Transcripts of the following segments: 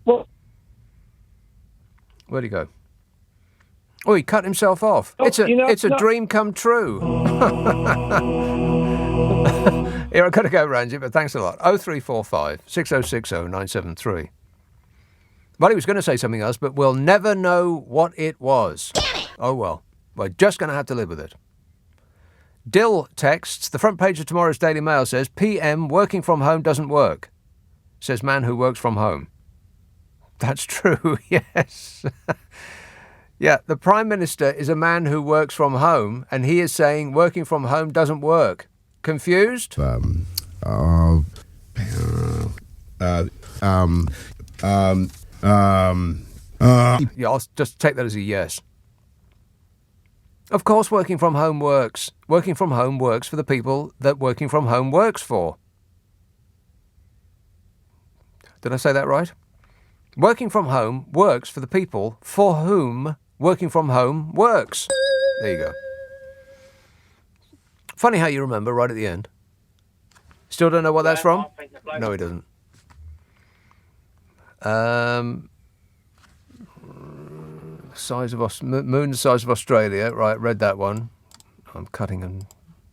Well, where'd he go? Oh, he cut himself off. It's a dream come true. Here, I've got to go, Ranjit, but thanks a lot. 0345 6060 973. Well, he was going to say something else, but we'll never know what it was. Damn it! Oh, well. We're just going to have to live with it. Dill texts, the front page of tomorrow's Daily Mail says, PM, working from home doesn't work. Says man who works from home. That's true, yes. Yeah, the Prime Minister is a man who works from home, and he is saying working from home doesn't work. Confused? Yeah, I'll just take that as a yes. Of course working from home works. Working from home works for the people that working from home works for. Did I say that right? Working from home works for the people for whom working from home works. There you go. Funny how you remember right at the end. Still don't know what that's from? No, he doesn't. Size of moon the size of Australia. Right, read that one. I'm cutting and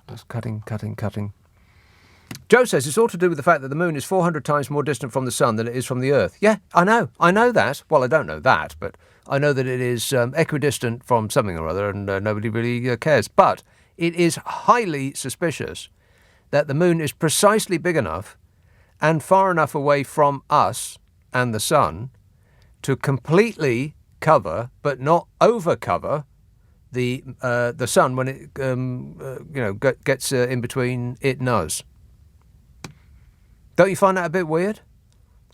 just cutting. Joe says it's all to do with the fact that the moon is 400 times more distant from the sun than it is from the Earth. Yeah, I know that. Well, I don't know that, but I know that it is equidistant from something or other, and nobody really cares. But it is highly suspicious that the moon is precisely big enough and far enough away from us and the sun to completely cover, but not overcover, the sun when it gets in between it and us. Don't you find that a bit weird?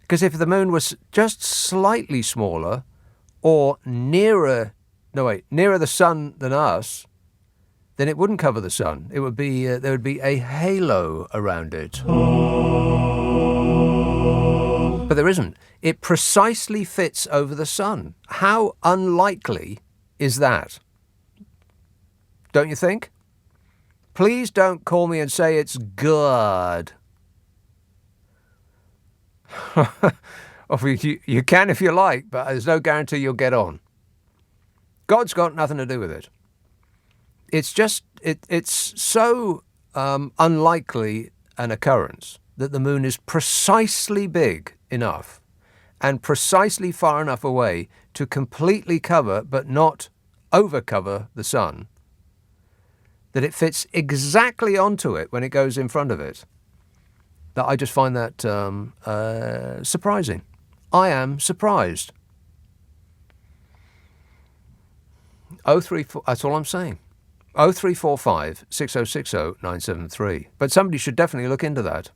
Because if the moon was just slightly smaller or nearer the sun than us, then it wouldn't cover the sun. It would be there would be a halo around it. But there isn't. It precisely fits over the sun. How unlikely is that? Don't you think? Please don't call me and say it's good. You can if you like, but there's no guarantee you'll get on. God's got nothing to do with it. It's just, it's so unlikely an occurrence that the moon is precisely big enough and precisely far enough away to completely cover but not overcover the sun, that it fits exactly onto it when it goes in front of it, that I just find that surprising. I am surprised. 034, that's all I'm saying. 0345 6060 973. But somebody should definitely look into that.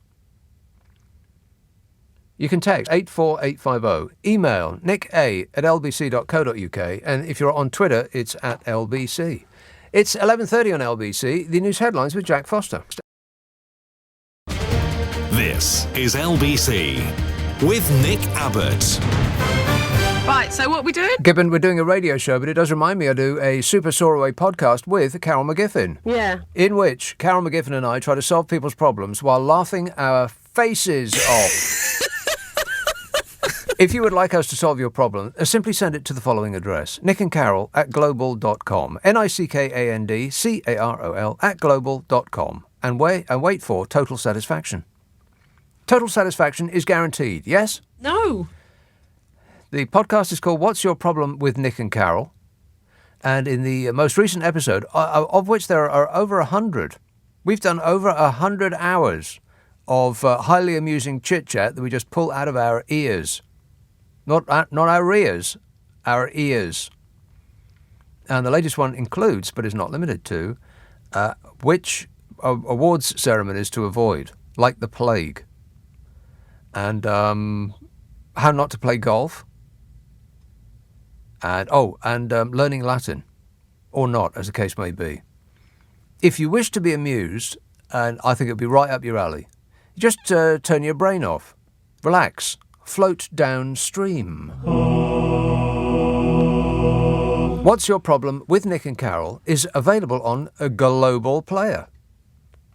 You can text 84850, email nicka@lbc.co.uk, and if you're on Twitter, it's @LBC. It's 11:30 on LBC, the news headlines with Jack Foster. This is LBC with Nick Abbott. Right, so what are we doing? Gibbon, we're doing a radio show, but it does remind me I do a Super Soaraway podcast with Carol McGiffin. Yeah. In which Carol McGiffin and I try to solve people's problems while laughing our faces off. If you would like us to solve your problem, simply send it to the following address, nickandcarol@global.com, nickandcarol@global.com, and wait for total satisfaction. Total satisfaction is guaranteed, yes? No. The podcast is called What's Your Problem with Nick and Carol? And in the most recent episode, of which there are over 100, we've done over 100 hours of highly amusing chit-chat that we just pull out of our ears. Not our ears, our ears. And the latest one includes, but is not limited to, which awards ceremonies to avoid, like the plague. And how not to play golf. And learning Latin, or not, as the case may be. If you wish to be amused, and I think it would be right up your alley, just turn your brain off, relax, float downstream. What's Your Problem with Nick and Carol is available on a Global Player,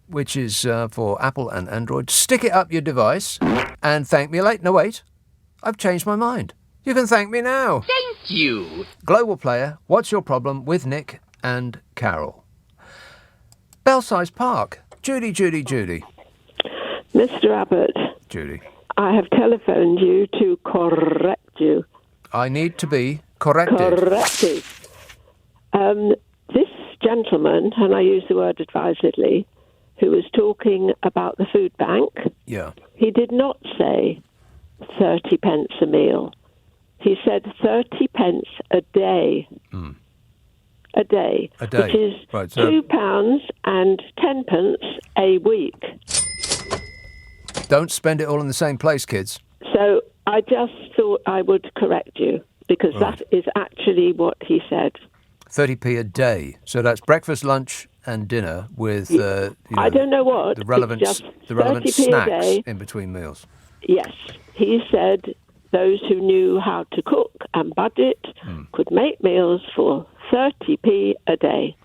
which is for Apple and Android. Stick it up your device and thank me later. No, wait. I've changed my mind. You can thank me now. Thank you. Global Player, what's your problem with Nick and Carol? Belsize Park. Judy. Mr. Abbott, Judy. I have telephoned you to correct you. I need to be corrected. Corrected. This gentleman, and I use the word advisedly, who was talking about the food bank, Yeah. he did not say 30 pence a meal. He said 30 pence a day. A day. A day. Which is Right, so- £2 and 10 pence a week. Don't spend it all in the same place, kids. So I just thought I would correct you, because Right. that is actually what he said. 30p a day. So that's breakfast, lunch, and dinner with I don't know what. the it's relevant just relevant 30p a snacks day. in between meals. Yes. He said those who knew how to cook and budget could make meals for 30p a day.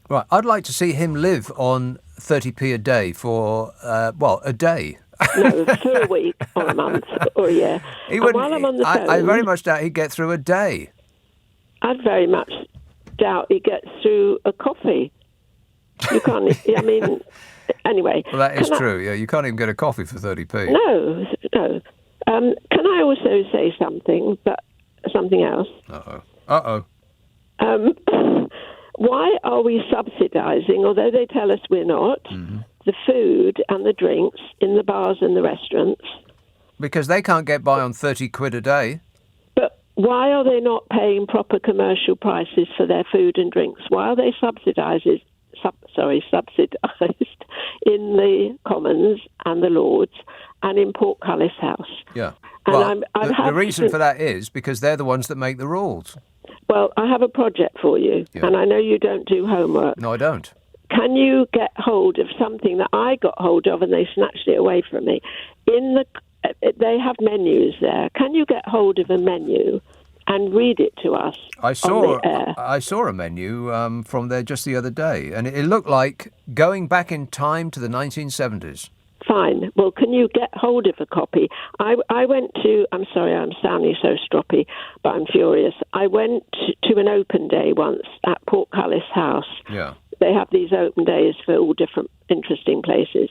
Right. I'd like to see him live on 30p a day for a day. No, for a week or a month or a year. He And wouldn't. while I'm on the phone, I very much doubt he'd get through a day. I'd very much doubt he gets through a coffee. You can't. I mean, anyway. Well, that is true. Yeah, you can't even get a coffee for 30p. No. Can I also say something else? Uh-oh. Why are we subsidising, although they tell us we're not, the food and the drinks in the bars and the restaurants? Because they can't get by on 30 quid a day. But why are they not paying proper commercial prices for their food and drinks? Why are they subsidised in the Commons and the Lords and in Portcullis House? Yeah. And Well, I'd the have reason to- for that is because they're the ones that make the rules. Well, I have a project for you, Yeah. and I know you don't do homework. No, I don't. Can you get hold of something that I got hold of and they snatched it away from me? They have menus there. Can you get hold of a menu and read it to us I on saw the air? I saw a menu from there just the other day, and it looked like going back in time to the 1970s. Fine. Well, can you get hold of a copy? I went to, I'm sorry, I'm sounding so stroppy, but I'm furious. I went to an open day once at Portcullis House. Yeah. They have these open days for all different interesting places.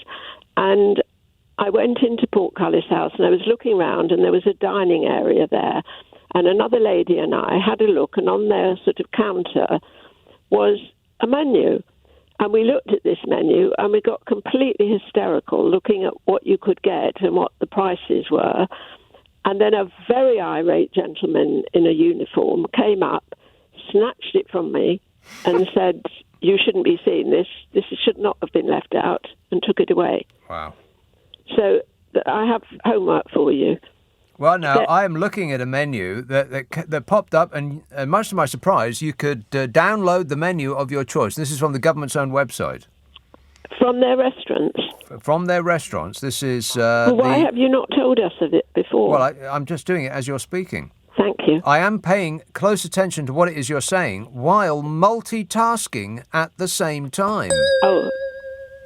And I went into Portcullis House and I was looking around and there was a dining area there. And another lady and I had a look, and on their sort of counter was a menu. And we looked at this menu and we got completely hysterical looking at what you could get and what the prices were. And then a very irate gentleman in a uniform came up, snatched it from me and said, "You shouldn't be seeing this. This should not have been left out," and took it away. Wow. So I have homework for you. Well, now, I am looking at a menu that popped up, and much to my surprise, you could download the menu of your choice. This is from the government's own website. From their restaurants. From their restaurants. This is Well, why have you not told us of it before? Well, I'm just doing it as you're speaking. Thank you. I am paying close attention to what it is you're saying while multitasking at the same time. Oh,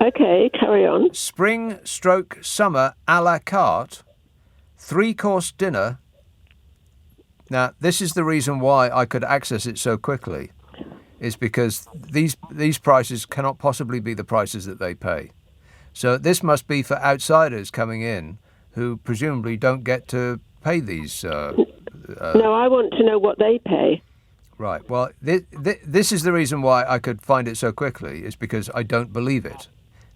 okay, carry on. Spring/summer a la carte, 3-course dinner. Now, this is the reason why I could access it so quickly, is because these prices cannot possibly be the prices that they pay. So this must be for outsiders coming in who presumably don't get to pay these. No, I want to know what they pay. Right. Well, this is the reason why I could find it so quickly, is because I don't believe it.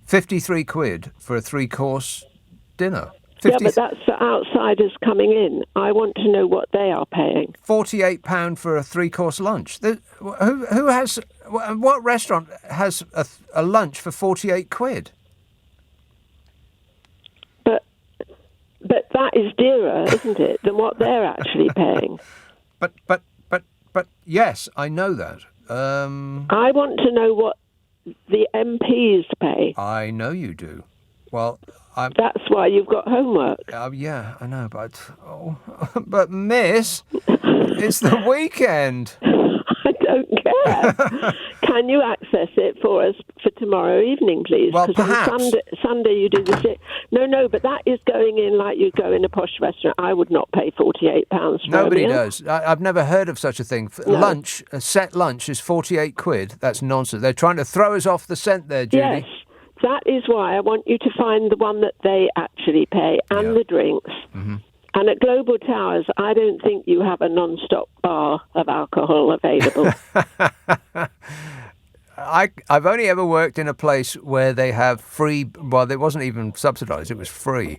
53 quid for a 3-course dinner. Yeah, but that's for outsiders coming in. I want to know what they are paying. £48 for a 3-course lunch. What restaurant has a lunch for 48 quid? But that is dearer, isn't it, than what they're actually paying? But yes, I know that. I want to know what the MPs pay. I know you do. Well, that's why you've got homework. Yeah, I know, but Miss, it's the weekend. I don't care. can you access it for us for tomorrow evening, please? Well, Because perhaps. on Sunday you do the... No, but that is going in like you go in a posh restaurant. I would not pay £48 for Nobody a meal. does. I've never heard of such a thing. No. Lunch, a set lunch is 48 quid. That's nonsense. They're trying to throw us off the scent there, Judy. Yes, that is why I want you to find the one that they actually pay and the drinks. Mm-hmm. And at Global Towers, I don't think you have a non-stop bar of alcohol available. I've only ever worked in a place where they have free... Well, it wasn't even subsidised. It was free.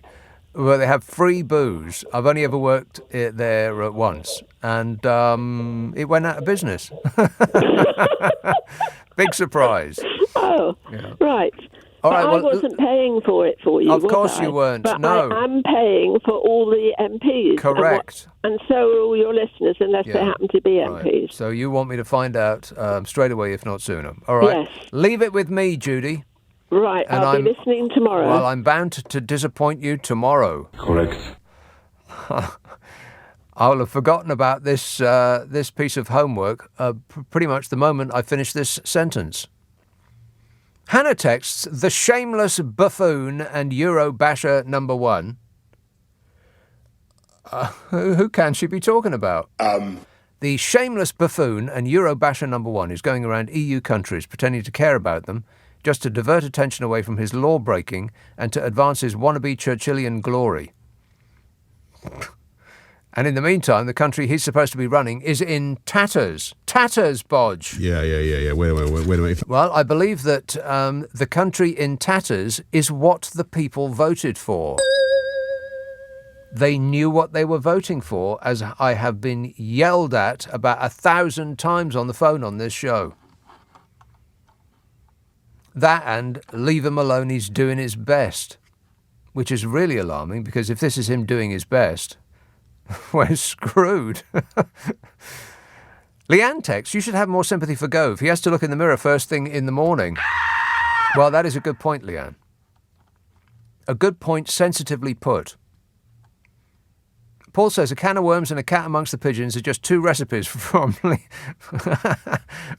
Where they have free booze. I've only ever worked there once. And it went out of business. Big surprise. Oh, right. All But right, I well, wasn't paying for it for you, Of was course I? you weren't, But no. I am paying for all the MPs. Correct. And so are all your listeners, unless they Yeah. happen to be Right. MPs. So you want me to find out straight away, if not sooner. All right. Yes. Leave it with me, Judy. Right, And I'll be listening tomorrow. Well, I'm bound to disappoint you tomorrow. Correct. I'll have forgotten about this piece of homework pretty much the moment I finish this sentence. Hannah texts, the shameless buffoon and Euro basher number one. Who can she be talking about? The shameless buffoon and Euro basher number one is going around EU countries pretending to care about them just to divert attention away from his law-breaking and to advance his wannabe Churchillian glory. And in the meantime, the country he's supposed to be running is in tatters. Tatters, Bodge. Yeah. Wait a minute. Well, I believe that the country in tatters is what the people voted for. They knew what they were voting for, as I have been yelled at about 1,000 times on the phone on this show. That and leave him alone, he's doing his best. Which is really alarming, because if this is him doing his best, we're screwed. Leanne texts, you should have more sympathy for Gove. He has to look in the mirror first thing in the morning. Well, that is a good point, Leanne. A good point, sensitively put. Paul says a can of worms and a cat amongst the pigeons are just two recipes from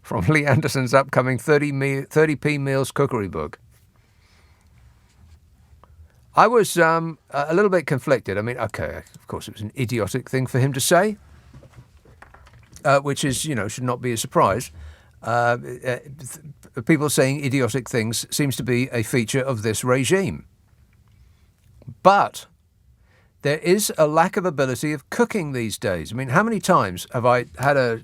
from Lee Anderson's upcoming 30p Meals cookery book. I was a little bit conflicted. I mean, okay, of course it was an idiotic thing for him to say, which is, should not be a surprise. People saying idiotic things seems to be a feature of this regime. But there is a lack of ability of cooking these days. I mean, how many times have I had a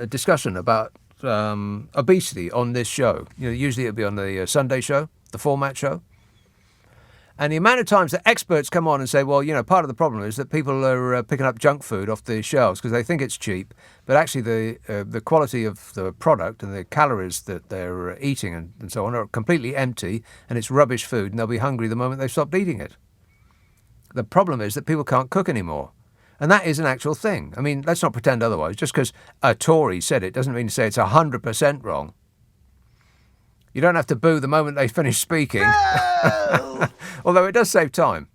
discussion about obesity on this show? Usually it'll be on the Sunday show, the format show. And the amount of times that experts come on and say, well, part of the problem is that people are picking up junk food off the shelves because they think it's cheap, but actually the quality of the product and the calories that they're eating and so on are completely empty, and it's rubbish food, and they'll be hungry the moment they've stopped eating it. The problem is that people can't cook anymore. And that is an actual thing. I mean, let's not pretend otherwise. Just because a Tory said it doesn't mean to say it's 100% wrong. You don't have to boo the moment they finish speaking. No! Although it does save time.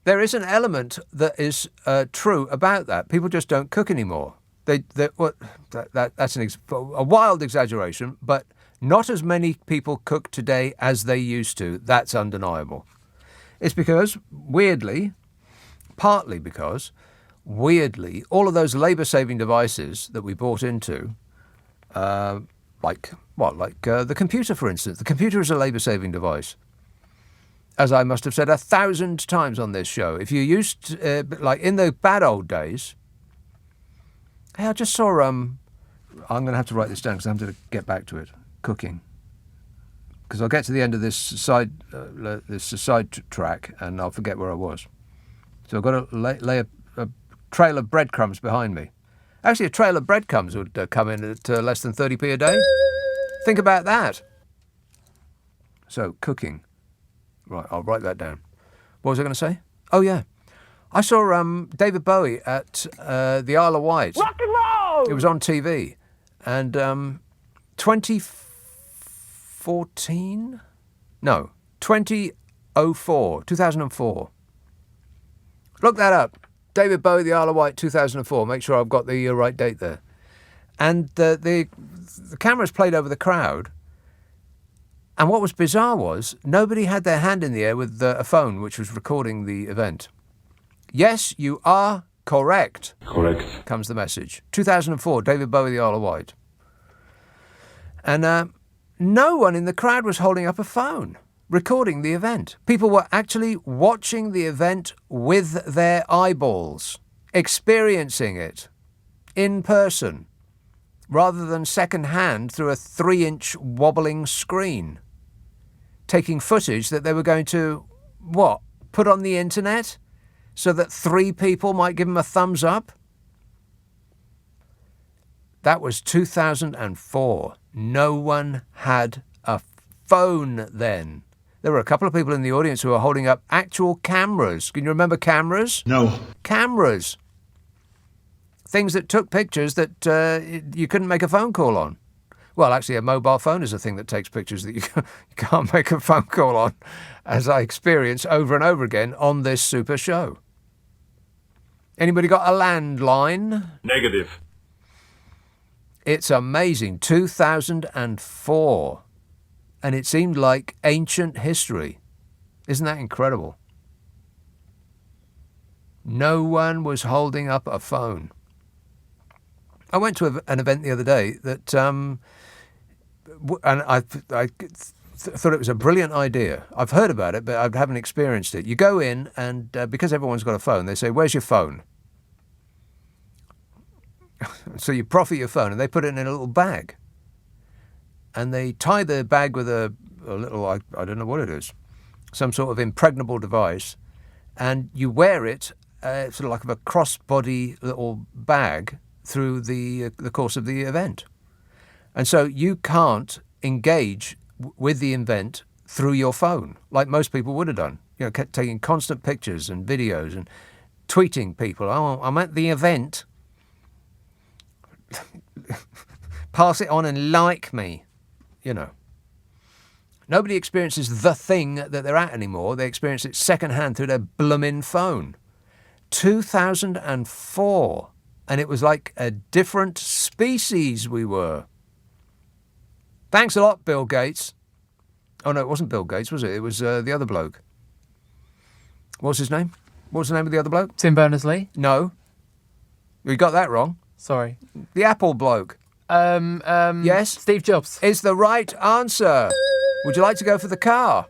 There is an element that is true about that. People just don't cook anymore. That's a wild exaggeration, but not as many people cook today as they used to. That's undeniable. It's because, partly because, all of those labour-saving devices that we bought into, like the computer, for instance. The computer is a labour-saving device. As I must have said 1,000 times on this show. If you used, like in the bad old days... Hey, I just saw... I'm going to have to write this down because I'm going to get back to it. Cooking. Because I'll get to the end of this side track and I'll forget where I was. So I've got to lay a trail of breadcrumbs behind me. Actually, a trail of breadcrumbs would come in at less than 30p a day. Think about that. So, cooking. Right, I'll write that down. What was I going to say? Oh, yeah. I saw David Bowie at the Isle of Wight. Rock and roll! It was on TV. And 2014? No, 2004. Look that up. David Bowie, the Isle of Wight, 2004. Make sure I've got the right date there. And the cameras played over the crowd. And what was bizarre was nobody had their hand in the air with a phone which was recording the event. Yes, you are correct. Correct. Comes the message. 2004, David Bowie, The Isle of Wight. And no one in the crowd was holding up a phone, recording the event. People were actually watching the event with their eyeballs, experiencing it in person, rather than second-hand through a 3-inch wobbling screen, taking footage that they were going to, put on the internet so that 3 people might give them a thumbs up? That was 2004. No one had a phone then. There were a couple of people in the audience who were holding up actual cameras. Can you remember cameras? No. Cameras. Things that took pictures that you couldn't make a phone call on. Well, actually, a mobile phone is a thing that takes pictures that you can't make a phone call on, as I experienced over and over again on this super show. Anybody got a landline? Negative. It's amazing. 2004. And it seemed like ancient history. Isn't that incredible? No one was holding up a phone. I went to an event the other day that, and I thought it was a brilliant idea. I've heard about it, but I haven't experienced it. You go in and because everyone's got a phone, they say, "Where's your phone?" So you proffer your phone and they put it in a little bag. And they tie the bag with a little, I don't know what it is, some sort of impregnable device. And you wear it sort of like a crossbody little bag through the course of the event. And so you can't engage with the event through your phone like most people would have done. You know, taking constant pictures and videos and tweeting people, "Oh, I'm at the event. Pass it on and like me." You know. Nobody experiences the thing that they're at anymore. They experience it secondhand through their bloomin' phone. 2004. And it was like a different species we were. Thanks a lot, Bill Gates. Oh, no, it wasn't Bill Gates, was it? It was the other bloke. What was his name? What was the name of the other bloke? Tim Berners-Lee? No. We got that wrong. Sorry. The Apple bloke. Yes? Steve Jobs. Is the right answer. Would you like to go for the car?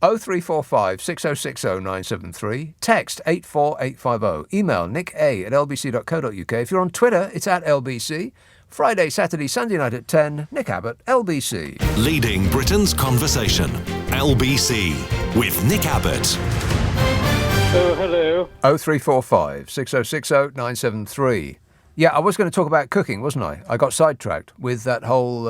0345 6060 973. Text 84850. Email nick@lbc.co.uk. If you're on Twitter, it's @LBC. Friday, Saturday, Sunday night at 10. Nick Abbott, LBC. Leading Britain's conversation. LBC with Nick Abbott. Oh, hello. 0345 6060 973. Yeah, I was going to talk about cooking, wasn't I? I got sidetracked with that whole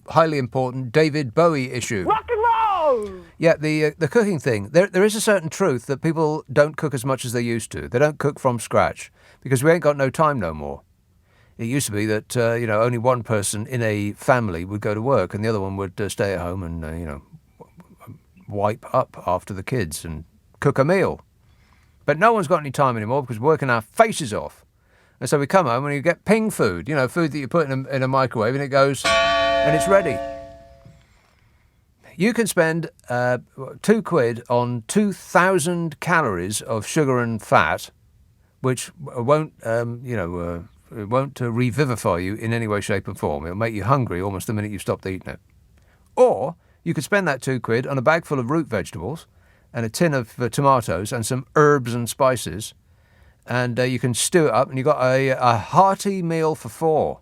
highly important David Bowie issue. Rock and roll! Yeah, the cooking thing. There is a certain truth that people don't cook as much as they used to. They don't cook from scratch because we ain't got no time no more. It used to be that only one person in a family would go to work and the other one would stay at home and wipe up after the kids and cook a meal. But no one's got any time anymore because we're working our faces off. And so we come home and you get ping food, food that you put in a microwave and it goes and it's ready. You can spend £2 on 2,000 calories of sugar and fat, which won't, it won't revivify you in any way, shape and form. It'll make you hungry almost the minute you stopped eating it. Or you could spend that £2 on a bag full of root vegetables and a tin of tomatoes and some herbs and spices. And you can stew it up, and you've got a hearty meal for 4.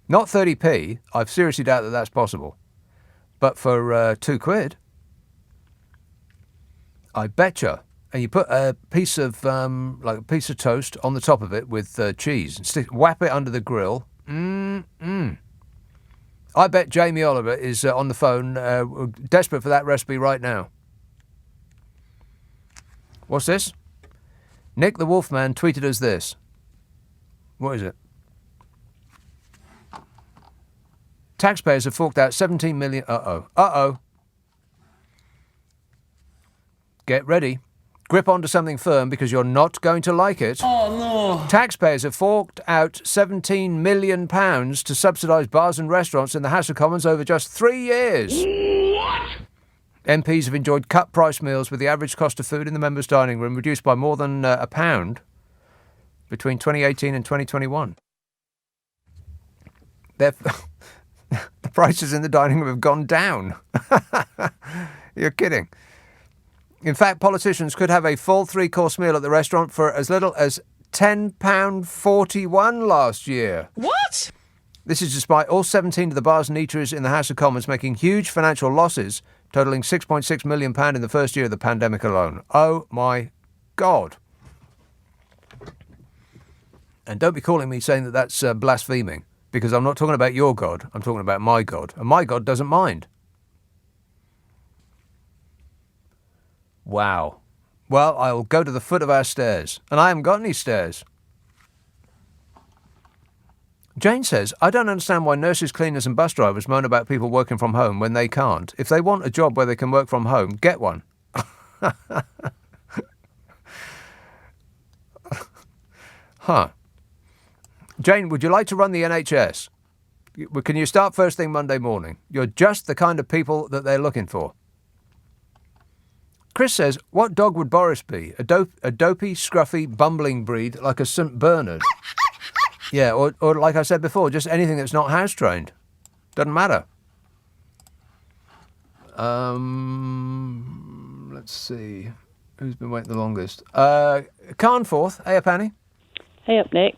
Not 30p. I seriously doubt that that's possible. But for £2, I betcha. And you put a piece of toast on the top of it with cheese, and whap it under the grill. I bet Jamie Oliver is on the phone, desperate for that recipe right now. What's this? Nick the Wolfman tweeted us this. What is it? Taxpayers have forked out 17 million... Uh-oh. Get ready. Grip onto something firm because you're not going to like it. Oh, no. Taxpayers have forked out £17 million to subsidise bars and restaurants in the House of Commons over just 3 years. What? MPs have enjoyed cut price meals with the average cost of food in the members' dining room reduced by more than £1 between 2018 and 2021. The prices in the dining room have gone down. You're kidding. In fact, politicians could have a full 3-course meal at the restaurant for as little as £10.41 last year. What? This is despite all 17 of the bars and eateries in the House of Commons making huge financial losses, totalling £6.6 million in the first year of the pandemic alone. Oh, my God. And don't be calling me saying that that's blaspheming, because I'm not talking about your God, I'm talking about my God. And my God doesn't mind. Wow. Well, I'll go to the foot of our stairs. And I haven't got any stairs. Jane says, I don't understand why nurses, cleaners and bus drivers moan about people working from home when they can't. If they want a job where they can work from home, get one. Huh. Jane, would you like to run the NHS? Can you start first thing Monday morning? You're just the kind of people that they're looking for. Chris says, what dog would Boris be? A dopey, scruffy, bumbling breed like a St. Bernard? Yeah, or like I said before, just anything that's not house-trained. Doesn't matter. Let's see. Who's been waiting the longest? Carnforth. Hey up, Annie. Hey up, Nick.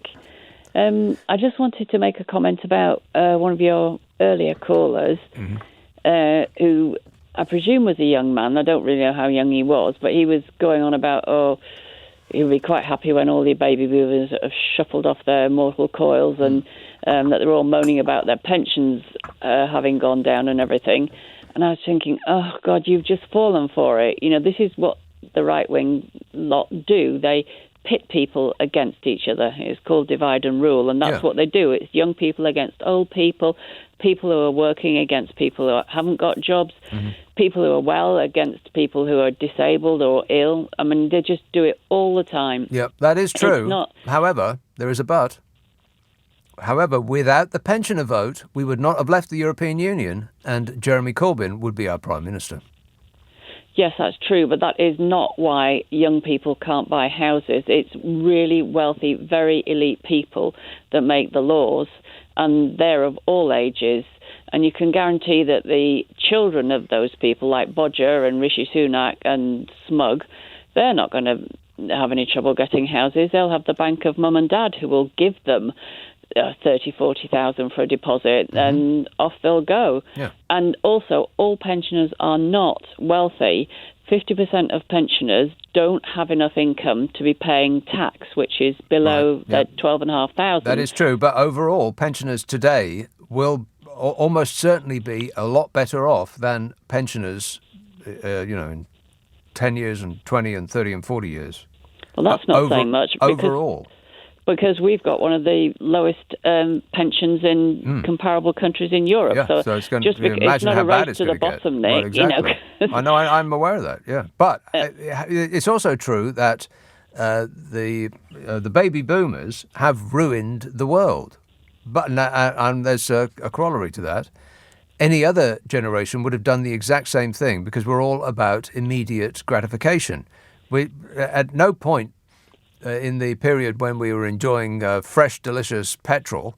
I just wanted to make a comment about one of your earlier callers, who I presume was a young man. I don't really know how young he was, but he was going on about, he'll be quite happy when all the baby boomers have shuffled off their mortal coils and that they're all moaning about their pensions having gone down and everything. And I was thinking, oh, God, you've just fallen for it. You know, this is what the right-wing lot do. They pit people against each other. It's called divide and rule, and that's what they do. It's young people against old people, people who are working against people who haven't got jobs, people who are well against people who are disabled or ill. I mean, they just do it all the time. Yep, that is true. However, there is a but. However, without the pensioner vote, we would not have left the European Union and Jeremy Corbyn would be our Prime Minister. Yes, that's true, but that is not why young people can't buy houses. It's really wealthy, very elite people that make the laws, and they're of all ages. And you can guarantee that the children of those people, like Bodger and Rishi Sunak and Smug, they're not going to have any trouble getting houses. They'll have the bank of mum and dad who will give them 30,000, 40,000 for a deposit, and off they'll go. Yeah. And also, all pensioners are not wealthy. 50% of pensioners don't have enough income to be paying tax, which is below 12,500. That is true, but overall, pensioners today will almost certainly be a lot better off than pensioners, in 10 years and 20 and 30 and 40 years. Well, that's not saying much. Overall. Because we've got one of the lowest pensions in comparable countries in Europe. Yeah, so it's going to imagine it's not how a bad race it's to going the to get. bottom, Nick. Well, exactly. I know, I'm aware of that, yeah. But it's also true that the baby boomers have ruined the world. But and there's a corollary to that. Any other generation would have done the exact same thing because we're all about immediate gratification. We at no point in the period when we were enjoying fresh, delicious petrol,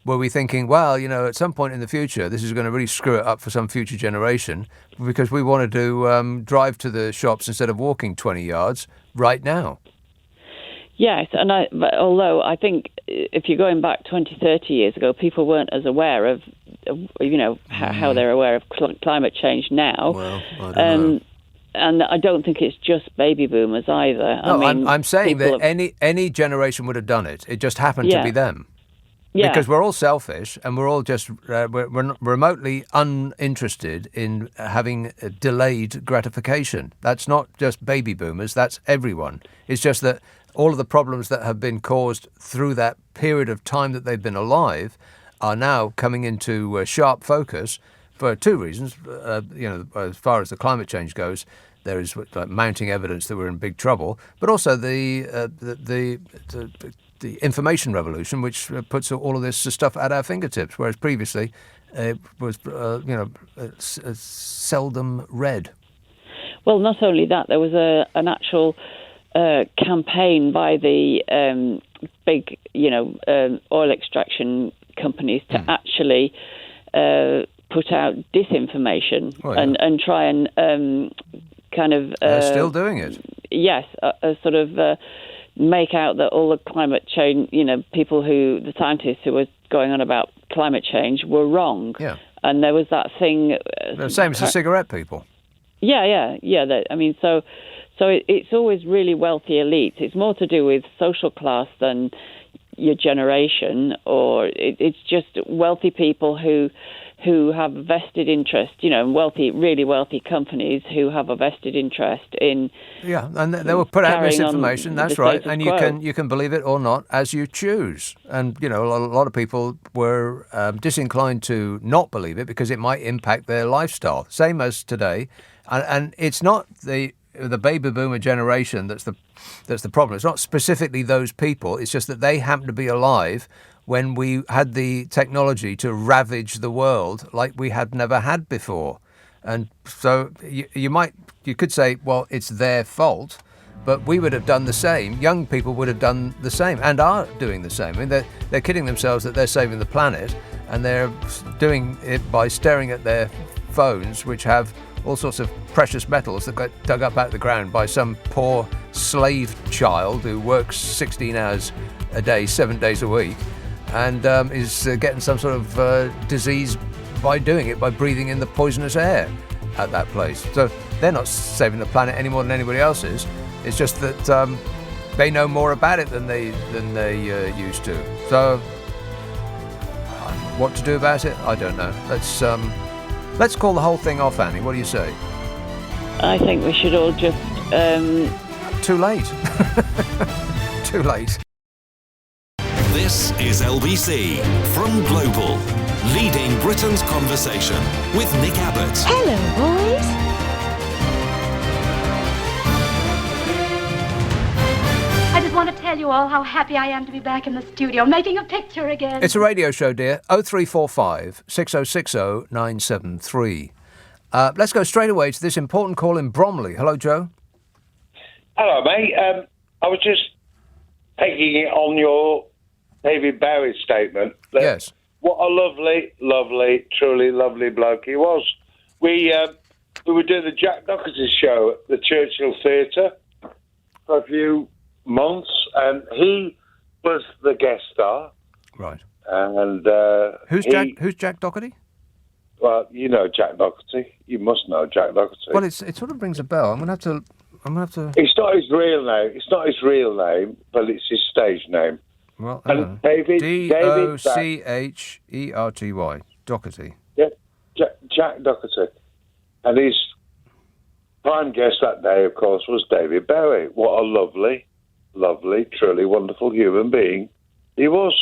were we thinking, well, at some point in the future, this is going to really screw it up for some future generation because we wanted to drive to the shops instead of walking 20 yards right now. Yes, but although I think if you're going back 20, 30 years ago, people weren't as aware of, how they're aware of climate change now. Well, I don't know. And I don't think it's just baby boomers either. No, I'm saying that any generation would have done it. It just happened to be them. Yeah. Because we're all selfish and we're all just we're remotely uninterested in having delayed gratification. That's not just baby boomers. That's everyone. It's just that all of the problems that have been caused through that period of time that they've been alive are now coming into sharp focus. For two reasons, as far as the climate change goes, there is like mounting evidence that we're in big trouble, but also the information revolution, which puts all of this stuff at our fingertips, whereas previously it was, seldom read. Well, not only that, there was an actual campaign by the big, oil extraction companies to actually put out disinformation and try and kind of... They're still doing it. Yes, sort of make out that all the climate change, the scientists who were going on about climate change were wrong. Yeah. And there was that thing... the same as the cigarette people. Yeah. So it's always really wealthy elites. It's more to do with social class than your generation, or it's just wealthy people who have a vested interest, really wealthy companies who have a vested interest in. Yeah, and they will put out misinformation. That's right, and you can believe it or not as you choose. And a lot of people were disinclined to not believe it because it might impact their lifestyle. Same as today, and it's not the baby boomer generation that's the problem. It's not specifically those people. It's just that they happen to be alive when we had the technology to ravage the world like we had never had before. And so you could say, well, it's their fault, but we would have done the same. Young people would have done the same and are doing the same. I mean, they're kidding themselves that they're saving the planet, and they're doing it by staring at their phones, which have all sorts of precious metals that got dug up out of the ground by some poor slave child who works 16 hours a day, 7 days a week, and is getting some sort of disease by doing it, by breathing in the poisonous air at that place. So they're not saving the planet any more than anybody else is. It's just that they know more about it than they used to. So what to do about it, I don't know. Let's call the whole thing off, Annie. What do you say? I think we should all just... Too late. Too late. This is LBC from Global, leading Britain's conversation with Nick Abbott. Hello, boys. I just want to tell you all how happy I am to be back in the studio, making a picture again. It's a radio show, dear. 0345 6060 973. Let's go straight away to this important call in Bromley. Hello, Joe. Hello, mate. I was just taking it on your David Bowie statement. Yes. What a lovely, truly lovely bloke he was. We were doing the Jack Doherty show at the Churchill Theatre for a few months, and he was the guest star. Right. And who's Jack Doherty? Well, you know Jack Doherty. You must know Jack Doherty. Well, it sort of rings a bell. I'm gonna have to. It's not his real name. It's not his real name, but it's his stage name. Well, and David Docherty. Doherty. Yeah, Jack Doherty. And his prime guest that day, of course, was David Bowie. What a lovely, truly wonderful human being he was.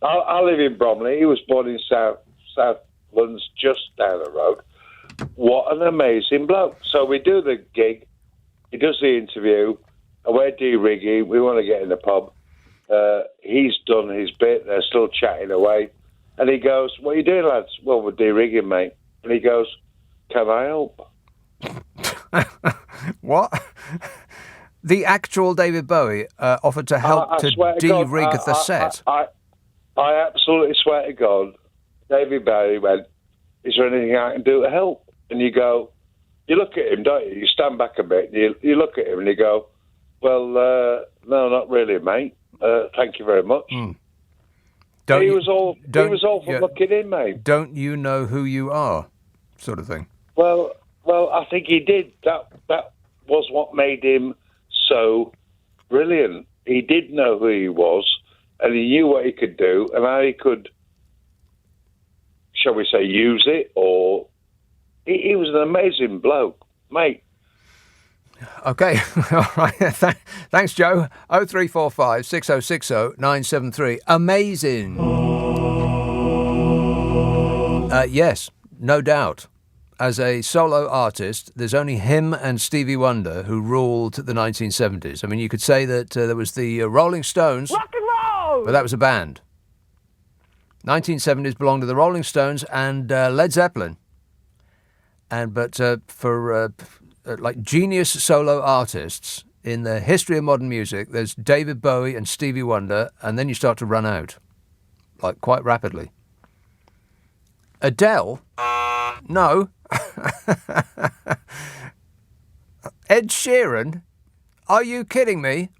I live in Bromley. He was born in South London's just down the road. What an amazing bloke. So we do the gig. He does the interview. We're de-rigging. We want to get in the pub. He's done his bit. They're still chatting away. And he goes, what are you doing, lads? Well, we're de-rigging, mate. And he goes, can I help? What? The actual David Bowie offered to help to de-rig the set. I absolutely swear to God, David Bowie went, is there anything I can do to help? And you go, you look at him, don't you? You stand back a bit, and you look at him and you go, well, no, not really, mate. Thank you very much. Mm. He was all for looking in, mate. Don't you know who you are, sort of thing? Well, I think he did. That was what made him so brilliant. He did know who he was, and he knew what he could do, and how he could, shall we say, use it, or... He was an amazing bloke, mate. Okay, all right. Thanks, Joe. 0345 6060 973. Amazing. Yes, no doubt. as a solo artist, there's only him and Stevie Wonder who ruled the 1970s. I mean, you could say that there was the Rolling Stones, Rock and roll! but that was a band. 1970s belonged to the Rolling Stones and Led Zeppelin. But for like genius solo artists in the history of modern music, there's David Bowie and Stevie Wonder, and then you start to run out, like quite rapidly. Adele? No. Ed Sheeran? Are you kidding me?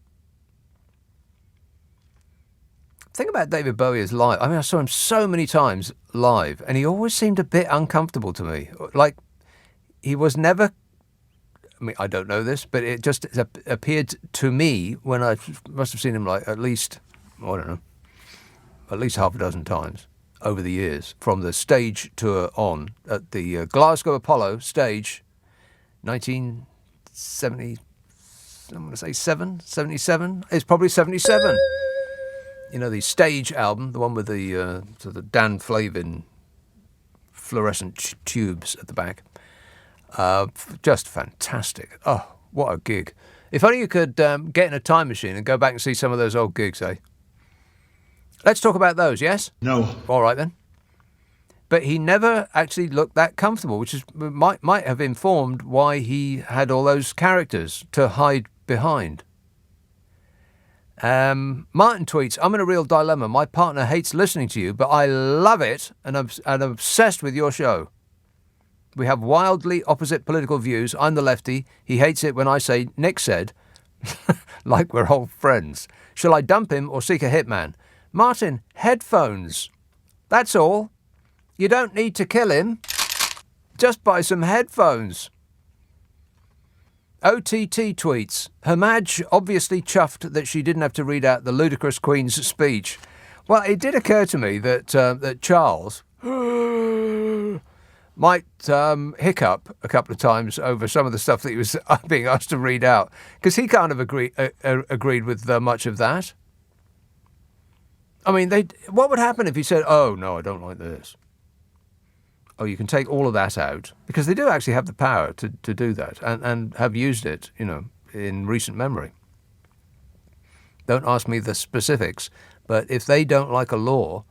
Thing about David Bowie is live. I mean, I saw him so many times live, and he always seemed a bit uncomfortable to me. Like, he was never... I mean, I don't know this, but it just appeared to me when I must have seen him like at least, I don't know, at least half a dozen times over the years, from the stage tour on at the Glasgow Apollo stage, 1970, I'm going to say 77. It's probably 77. You know, the stage album, the one with the sort of Dan Flavin fluorescent tubes at the back. Just fantastic. Oh, what a gig. If only you could get in a time machine and go back and see some of those old gigs, eh? Let's talk about those, yes? No. All right, then. But he never actually looked that comfortable, which is might have informed why he had all those characters to hide behind. Martin tweets, I'm in a real dilemma. My partner hates listening to you, but I love it and I'm obsessed with your show. We have wildly opposite political views. I'm the lefty. He hates it when I say Nick said, like we're old friends. Shall I dump him or seek a hitman? Martin, headphones. That's all. You don't need to kill him. Just buy some headphones. OTT tweets, Her Madge obviously chuffed that she didn't have to read out the ludicrous Queen's speech. Well, it did occur to me that Charles might hiccup a couple of times over some of the stuff that he was being asked to read out, because he kind of agreed with much of that. I mean, what would happen if he said, oh, no, I don't like this? Oh, you can take all of that out, because they do actually have the power to do that and have used it, you know, in recent memory. Don't ask me the specifics, but if they don't like a law,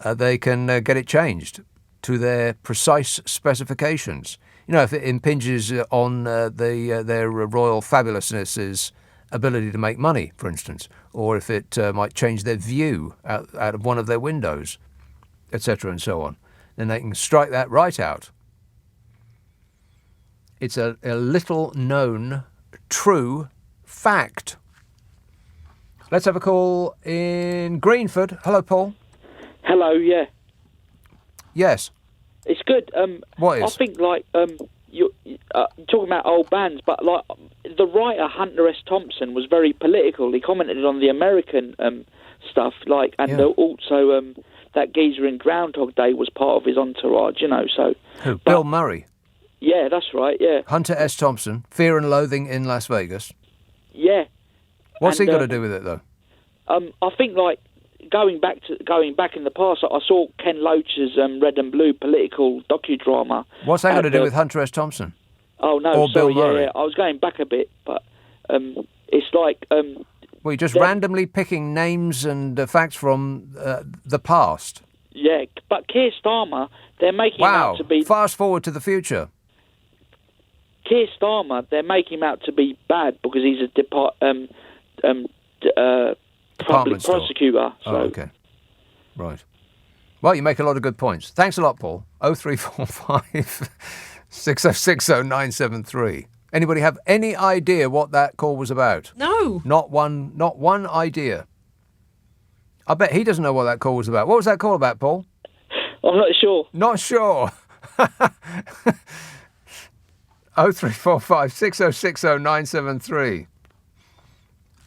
they can get it changed to their precise specifications. You know, if it impinges on their royal fabulousness's ability to make money, for instance, or if it might change their view out of one of their windows, etc. and so on, then they can strike that right out. It's a little known true fact. Let's have a call in Greenford. Hello, Paul. Hello, yeah. Yes. It's good. What is? I think, like, you're talking about old bands, but, like, the writer Hunter S. Thompson was very political. He commented on the American stuff, like, and also that geezer in Groundhog Day was part of his entourage, you know, so... Who? Bill Murray? Yeah, that's right, yeah. Hunter S. Thompson, Fear and Loathing in Las Vegas. Yeah. What's he got to do with it, though? I think, like, going back in the past, I saw Ken Loach's Red and Blue political docudrama. What's that got to do with Hunter S. Thompson? Oh no, or sorry, Bill Murray? yeah, I was going back a bit, but it's like well, you're just randomly picking names and facts from the past. Yeah, but Keir Starmer, they're making him out to be... Fast forward to the future. Keir Starmer, they're making him out to be bad because he's a public prosecutor. So. Oh, okay. Right. Well, you make a lot of good points. Thanks a lot, Paul. 0345 6060 973. Anybody have any idea what that call was about? No. Not one idea. I bet he doesn't know what that call was about. What was that call about, Paul? I'm not sure. Not sure. 0345 6060 973.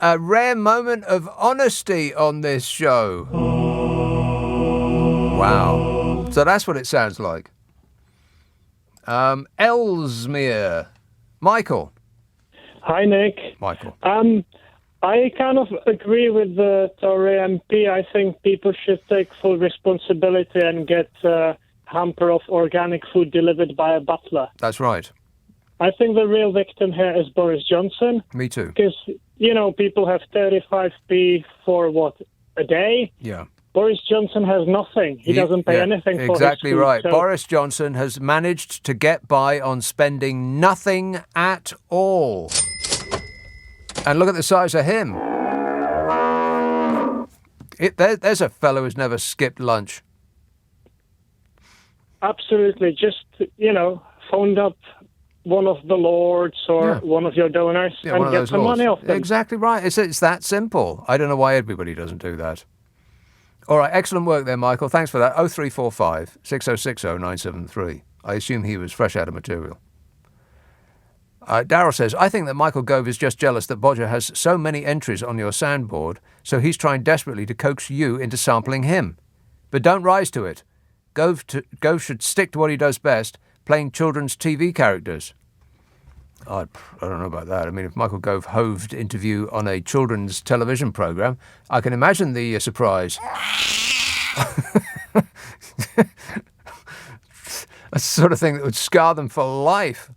A rare moment of honesty on this show. Wow. So that's what it sounds like. Ellesmere. Michael. Hi, Nick. Michael. I kind of agree with the Tory MP. I think people should take full responsibility and get hamper of organic food delivered by a butler. That's right. I think the real victim here is Boris Johnson. Me too. Because, people have 35p for a day? Yeah. Boris Johnson has nothing. He doesn't pay anything for exactly his food, right. so Boris Johnson has managed to get by on spending nothing at all. And look at the size of him. There's a fellow who's never skipped lunch. Absolutely. Just, phoned up one of the lords or one of your donors and get some money off them. Exactly right. It's that simple. I don't know why everybody doesn't do that. All right, excellent work there, Michael. Thanks for that. 0345 6060 973. I assume he was fresh out of material. Darryl says, I think that Michael Gove is just jealous that Bodger has so many entries on your soundboard, so he's trying desperately to coax you into sampling him. But don't rise to it. Gove should stick to what he does best, playing children's TV characters. I don't know about that. I mean, if Michael Gove hoved interview on a children's television programme, I can imagine the surprise. That's the sort of thing that would scar them for life.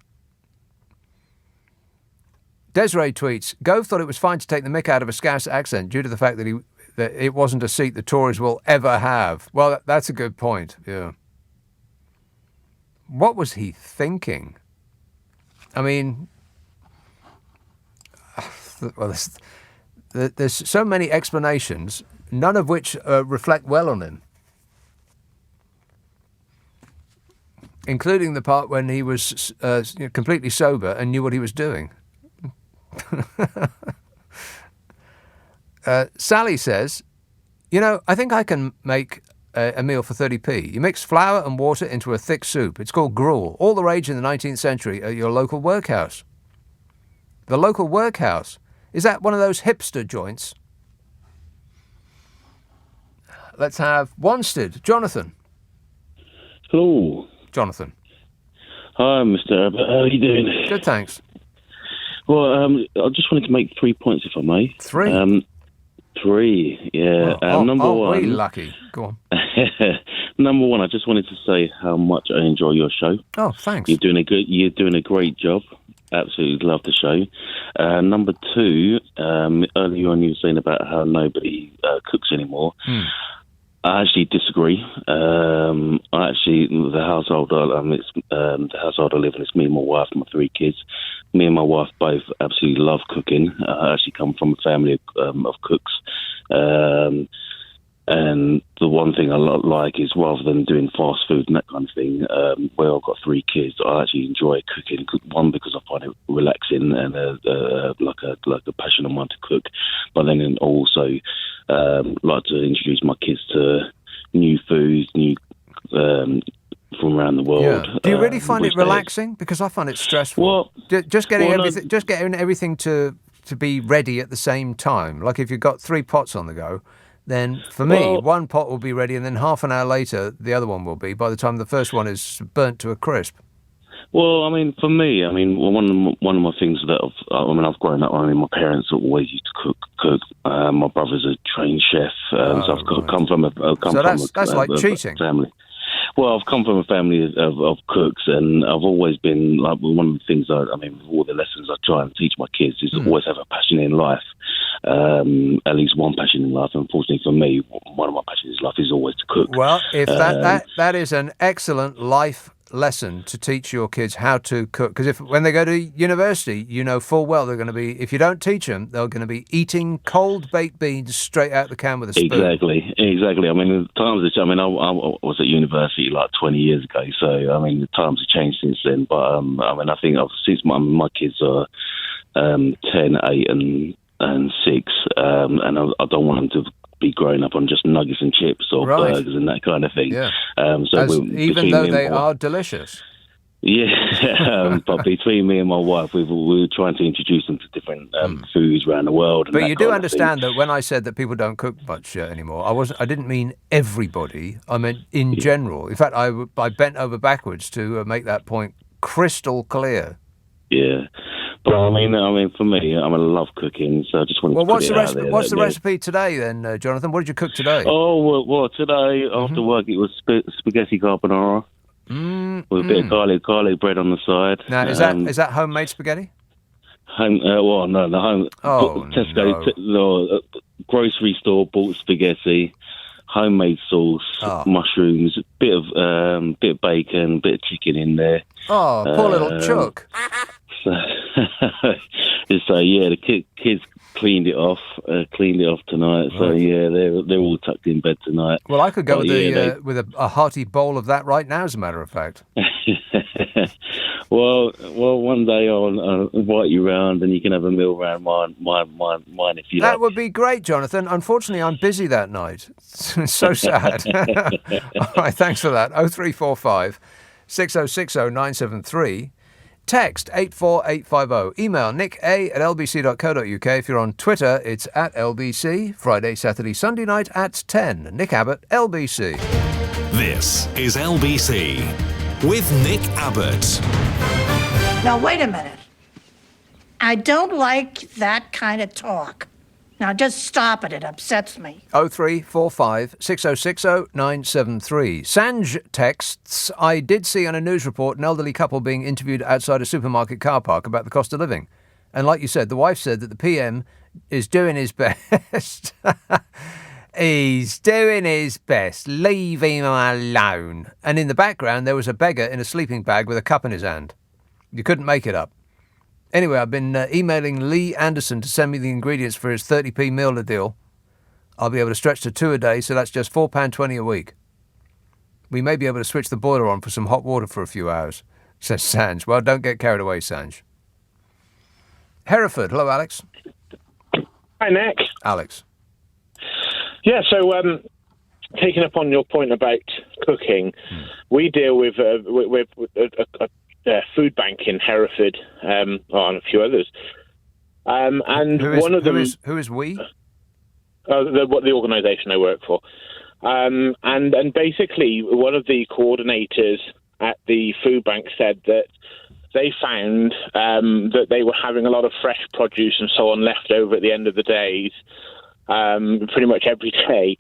Desiree tweets, Gove thought it was fine to take the mick out of a Scouse accent due to the fact that it wasn't a seat the Tories will ever have. Well, that's a good point, yeah. What was he thinking? I mean, well, there's so many explanations, none of which reflect well on him. Including the part when he was completely sober and knew what he was doing. Sally says, I think I can make a meal for 30p. You mix flour and water into a thick soup. It's called gruel. All the rage in the 19th century at your local workhouse. The local workhouse? Is that one of those hipster joints? Let's have Wanstead. Jonathan. Hello. Jonathan. Hi, Mr. Abbott. How are you doing? Good, thanks. Well, I just wanted to make 3 points, if I may. 3? 3, yeah. Number one. We're lucky. Go on. Number one, I just wanted to say how much I enjoy your show. Oh, thanks. You're doing a great job. Absolutely love the show. Number two, earlier on you were saying about how nobody cooks anymore. I actually disagree. The household I live in, it's me and my wife and my 3 kids. Me and my wife both absolutely love cooking. I actually come from a family of cooks. And the one thing I like is, rather than doing fast food and that kind of thing, where I've got 3 kids, I actually enjoy cooking. One, because I find it relaxing and like a passion of mine to cook. But then also like to introduce my kids to new foods, from around the world. Yeah. Do you really find it relaxing? Because I find it stressful. Well, just getting everything to be ready at the same time. Like if you've got 3 pots on the go, then for me, one pot will be ready, and then half an hour later, the other one will be, by the time the first one is burnt to a crisp. Well, I mean, for me, one of my things that I've grown up. My parents always used to cook. My brother's a trained chef, so I've come from that's like cheating. Family. Well, I've come from a family of cooks, and I've always been like, one of the things with all the lessons I try and teach my kids is always have a passion in life. At least one passion in life. Unfortunately for me, one of my passions in life is always to cook. Well, if that is an excellent life lesson to teach your kids how to cook, because when they go to university, you know full well they're going to be, if you don't teach them, they're going to be eating cold baked beans straight out the can with a spoon. Exactly. I mean, I was at university like 20 years ago, so the times have changed since then. But I think since my kids are 10, 8, and 6, and I don't want them to be growing up on just nuggets and chips or burgers and that kind of thing. Yeah. Even though they are delicious. Yeah, but between me and my wife, we were trying to introduce them to different foods around the world. But you do understand that when I said that people don't cook much anymore, I didn't mean everybody. I meant in general. In fact, I bent over backwards to make that point crystal clear. Yeah. But I mean, for me, I love cooking, so I just wanted to put it out there. What's the recipe today, then, Jonathan? What did you cook today? Oh, well today, after work, it was spaghetti carbonara with a bit of garlic bread on the side. Now, is that homemade spaghetti? No. Tesco, grocery store bought spaghetti, homemade sauce, mushrooms, bit of bacon, bit of chicken in there. Oh, poor little Chuck. So yeah, the kids cleaned it off tonight. So yeah, they're all tucked in bed tonight. Well, I could go with a hearty bowl of that right now, as a matter of fact. Well, one day I'll invite you round and you can have a meal around mine if you like. That would be great, Jonathan. Unfortunately, I'm busy that night. It's so sad. All right, thanks for that. 0345 6060 973. Text 84850. Email nick@lbc.co.uk. If you're on Twitter, it's @LBC. Friday, Saturday, Sunday night at 10. Nick Abbott, LBC. This is LBC with Nick Abbott. Now, wait a minute. I don't like that kind of talk. Now, just stop it. It upsets me. 0345 6060 973. Sanj texts, I did see on a news report an elderly couple being interviewed outside a supermarket car park about the cost of living. And like you said, the wife said that the PM is doing his best. He's doing his best. Leave him alone. And in the background, there was a beggar in a sleeping bag with a cup in his hand. You couldn't make it up. Anyway, I've been emailing Lee Anderson to send me the ingredients for his 30p meal deal. I'll be able to stretch to 2 a day, so that's just £4.20 a week. We may be able to switch the boiler on for some hot water for a few hours, says Sanj. Well, don't get carried away, Sanj. Hereford. Hello, Alex. Hi, Nick. Alex. Yeah, so taking up on your point about cooking, we deal with a food bank in Hereford, and a few others. And who is we? The organisation I work for. And basically, one of the coordinators at the food bank said that they found that they were having a lot of fresh produce and so on left over at the end of the days, pretty much every day,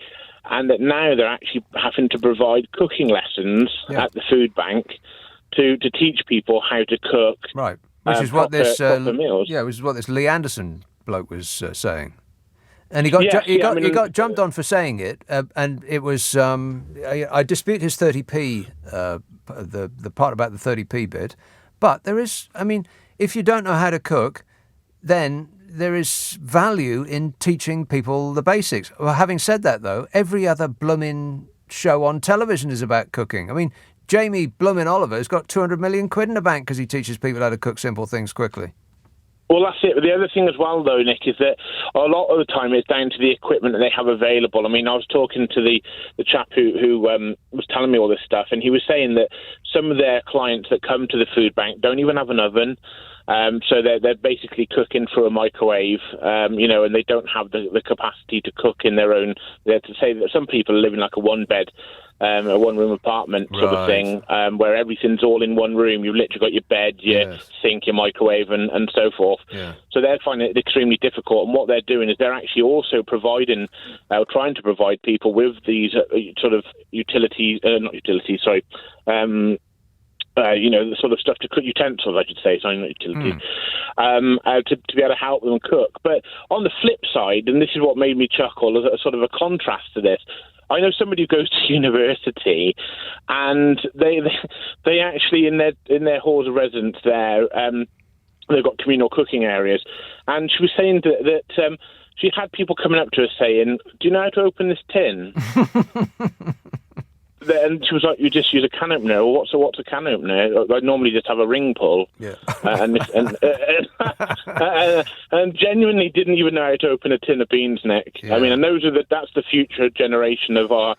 and that now they're actually having to provide cooking lessons at the food bank to teach people how to cook. Right, which is what this meals. which is what this Lee Anderson bloke was saying. And he got jumped on for saying it, and it was I dispute his 30p, the part about the 30p bit, but there is, if you don't know how to cook, then there is value in teaching people the basics. Well, having said that, though, every other blooming show on television is about cooking. Jamie Bloomin' Oliver's got 200 million quid in the bank because he teaches people how to cook simple things quickly. Well, that's it. But the other thing as well, though, Nick, is that a lot of the time it's down to the equipment that they have available. I was talking to the chap who was telling me all this stuff, and he was saying that some of their clients that come to the food bank don't even have an oven. So they're basically cooking through a microwave, and they don't have the capacity to cook in their own. They have to say that some people live in like a one-bed, a one-room apartment sort of thing, where everything's all in one room. You've literally got your bed, your sink, your microwave, and so forth. Yeah. So they're finding it extremely difficult. And what they're doing is they're actually also trying to provide people with these sort of the sort of stuff to cook, utensils, I should say, sorry, not utilities, to be able to help them cook. But on the flip side, and this is what made me chuckle, as a sort of a contrast to this, I know somebody who goes to university, and they actually in their halls of residence there, they've got communal cooking areas, and she was saying that she had people coming up to her saying, "Do you know how to open this tin?" And she was like, "You just use a can opener." Well, what's a can opener? I normally just have a ring pull. Yeah. And genuinely didn't even know how to open a tin of beans, Nick. Yeah. And that's the future generation of our.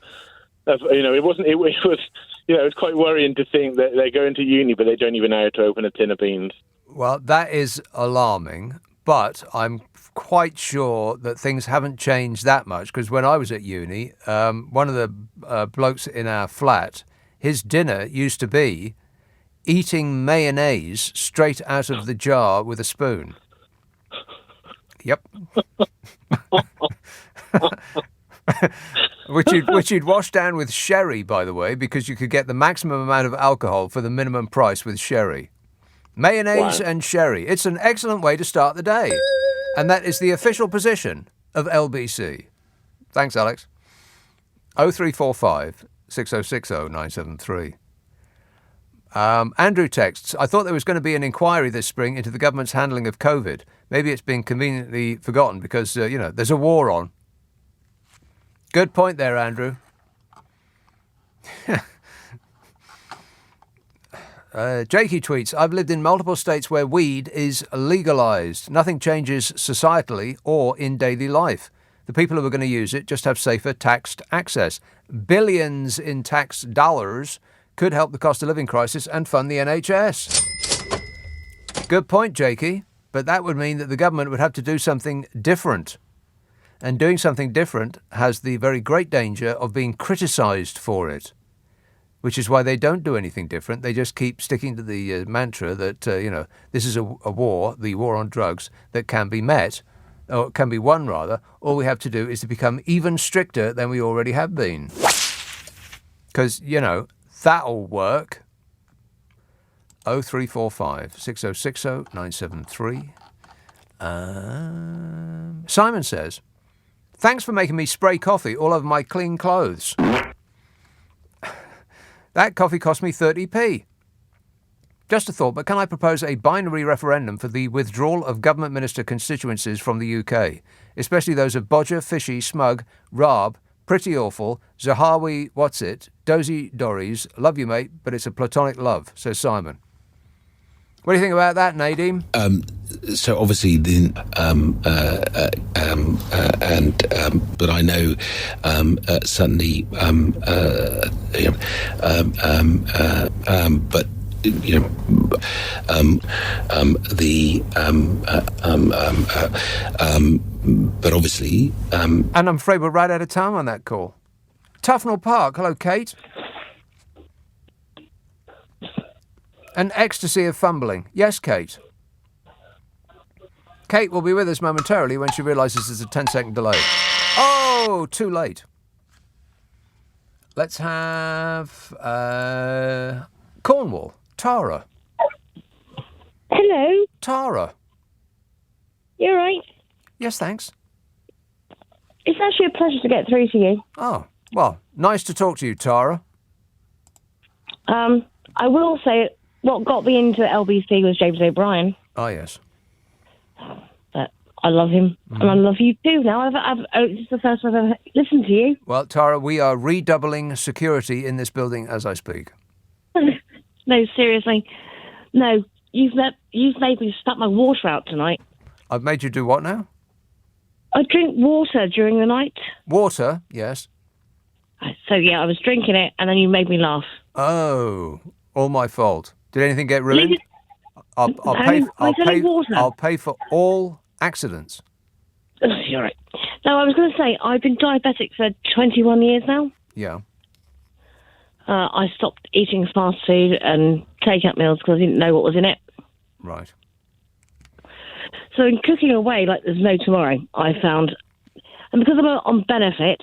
It was quite worrying to think that they go into uni, but they don't even know how to open a tin of beans. Well, that is alarming, but I'm quite sure that things haven't changed that much, because when I was at uni, one of the blokes in our flat, his dinner used to be eating mayonnaise straight out of the jar with a spoon. Yep. which you'd wash down with sherry, by the way, because you could get the maximum amount of alcohol for the minimum price with sherry. Mayonnaise and sherry. It's an excellent way to start the day. And that is the official position of LBC. Thanks, Alex. 0345 6060 973. Andrew texts, I thought there was going to be an inquiry this spring into the government's handling of COVID. Maybe it's been conveniently forgotten because, there's a war on. Good point there, Andrew. Jakey tweets, I've lived in multiple states where weed is legalised. Nothing changes societally or in daily life. The people who are going to use it just have safer taxed access. Billions in tax dollars could help the cost of living crisis and fund the NHS. Good point, Jakey. But that would mean that the government would have to do something different. And doing something different has the very great danger of being criticised for it, which is why they don't do anything different. They just keep sticking to the mantra that, this is a war, the war on drugs, that can be met, or can be won, rather. All we have to do is to become even stricter than we already have been. Because, that'll work. 0345 6060 973. Simon says, thanks for making me spray coffee all over my clean clothes. That coffee cost me 30p. Just a thought, but can I propose a binary referendum for the withdrawal of government minister constituencies from the UK, especially those of Bodger, Fishy, Smug, Raab, Pretty Awful, Zahawi, What's It, Dozy Dorries, Love You Mate, but it's a platonic love, says Simon. What do you think about that, Nadeem? So obviously, but I know certainly, but but obviously, and I'm afraid we're right out of time on that call. Tufnell Park, hello, Kate. An ecstasy of fumbling. Yes, Kate. Kate will be with us momentarily when she realises there's a 10-second delay. Oh, too late. Let's have Cornwall. Tara. Hello. Tara. You all right? Yes, thanks. It's actually a pleasure to get through to you. Oh, well, nice to talk to you, Tara. I will say what got me into LBC was James O'Brien. Oh, yes. But I love him, and I love you too. Now, it's the first time I've ever listened to you. Well, Tara, we are redoubling security in this building as I speak. No, seriously. No, you've made me spat my water out tonight. I've made you do what now? I drink water during the night. Water, yes. So, yeah, I was drinking it, and then you made me laugh. Oh, all my fault. Did anything get ruined? I'll pay for all accidents. You're right. No, I was going to say, I've been diabetic for 21 years now. Yeah. I stopped eating fast food and take-out meals because I didn't know what was in it. Right. So in cooking away like there's no tomorrow, I found, and because I'm on benefit,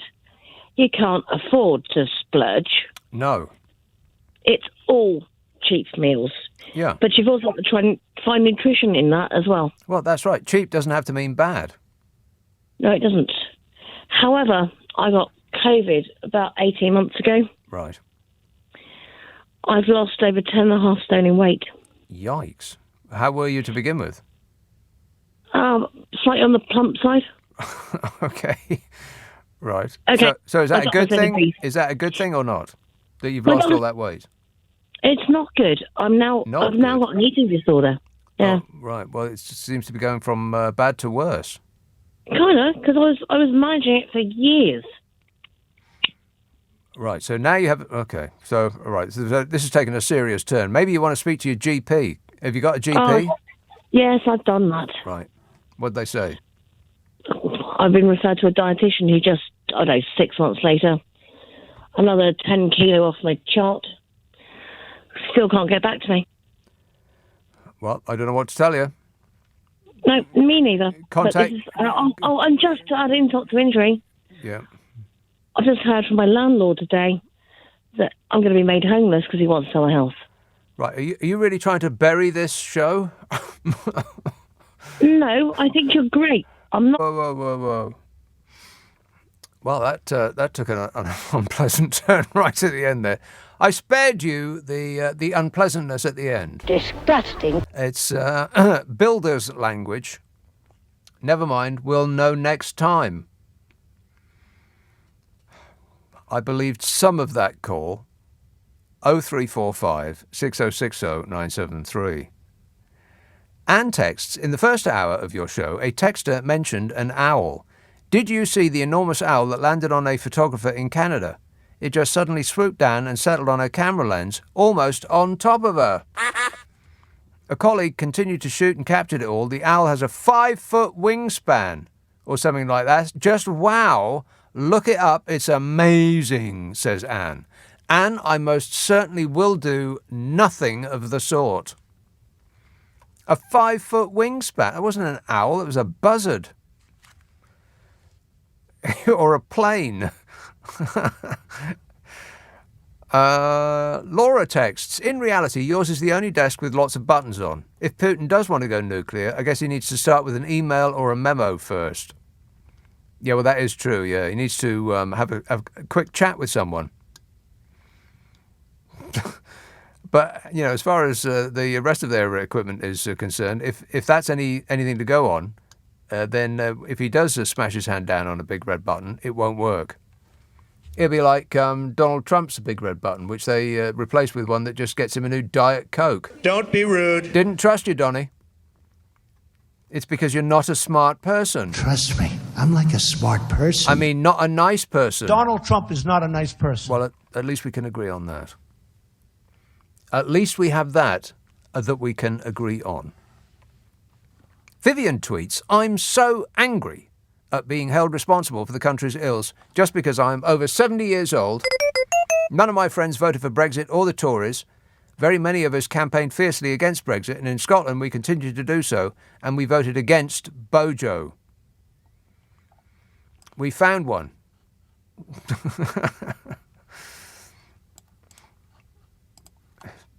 you can't afford to splurge. No. It's all cheap meals. Yeah. But you've also got to try and find nutrition in that as well. Well, that's right. Cheap doesn't have to mean bad. No, it doesn't. However, I got COVID about 18 months ago. Right. I've lost over 10.5 stone in weight. Yikes. How were you to begin with? Slightly on the plump side. Okay. Right. Okay. So is that a good thing? Is that a good thing or not? That you've lost all that weight? It's not good. I've now got an eating disorder. Yeah. Oh, right. Well, it seems to be going from bad to worse. Kind of, because I was managing it for years. Right. So now you have. Okay. So all right. So this has taken a serious turn. Maybe you want to speak to your GP. Have you got a GP? Yes, I've done that. Right. What'd they say? I've been referred to a dietitian who just, 6 months later, another 10 kilo off my chart. Still can't get back to me. Well, I don't know what to tell you. No, me neither. Contact. And just to add insult to injury, Yeah. I've just heard from my landlord today that I'm going to be made homeless because he wants to sell a house. Right. Are you really trying to bury this show? No, I think you're great. I'm not. Whoa. Well, that took an unpleasant turn right at the end there. I spared you the unpleasantness at the end. Disgusting. It's builder's language. Never mind, we'll know next time. I believed some of that call. 0345 6060 973. And texts, in the first hour of your show, a texter mentioned an owl. Did you see the enormous owl that landed on a photographer in Canada? It just suddenly swooped down and settled on her camera lens, almost on top of her. A colleague continued to shoot and captured it all. The owl has a 5-foot wingspan, or something like that. Just wow. Look it up. It's amazing, says Anne. Anne, I most certainly will do nothing of the sort. A 5-foot wingspan. It wasn't an owl, it was a buzzard. Or a plane. Laura texts, in reality, yours is the only desk with lots of buttons on. If Putin does want to go nuclear, I guess he needs to start with an email or a memo first. Yeah, well, that is true, yeah. He needs to have a quick chat with someone. But, you know, as far as the rest of their equipment is concerned, if that's anything to go on, then if he does smash his hand down on a big red button, it won't work. It'll be like Donald Trump's big red button, which they replaced with one that just gets him a new Diet Coke. Don't be rude. Didn't trust you, Donny. It's because you're not a smart person. Trust me, I'm like a smart person. I mean, not a nice person. Donald Trump is not a nice person. Well, at least we can agree on that. At least we have that we can agree on. Vivian tweets, I'm so angry at being held responsible for the country's ills just because I'm over 70 years old. None of my friends voted for Brexit or the Tories. Very many of us campaigned fiercely against Brexit, and in Scotland we continue to do so, and we voted against Bojo. We found one.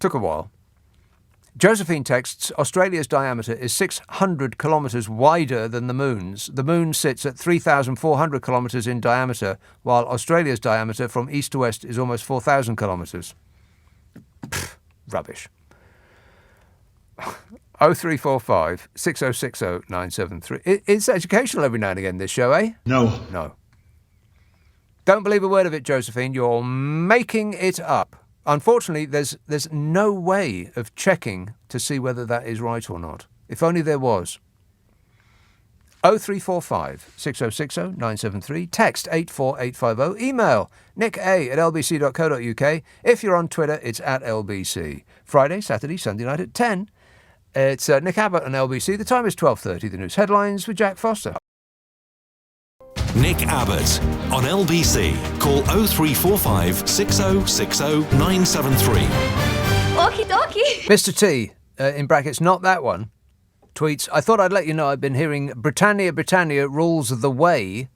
Took a while. Josephine texts, Australia's diameter is 600 kilometres wider than the moon's. The moon sits at 3,400 kilometres in diameter, while Australia's diameter from east to west is almost 4,000 kilometres. Rubbish. 0345 6060 973. It's educational every now and again, this show, eh? No. No. Don't believe a word of it, Josephine. You're making it up. Unfortunately, there's no way of checking to see whether that is right or not. If only there was. 0345 6060 973. Text 84850. Email nick@lbc.co.uk. If you're on Twitter, it's @LBC. Friday, Saturday, Sunday night at 10. It's Nick Abbot on LBC. The time is 12:30. The news headlines with Jack Foster. Nick Abbot on LBC. Call 0345 6060 973. Okie dokie. Mr. T, in brackets, not that one, tweets, I thought I'd let you know I've been hearing Britannia, Britannia rules the way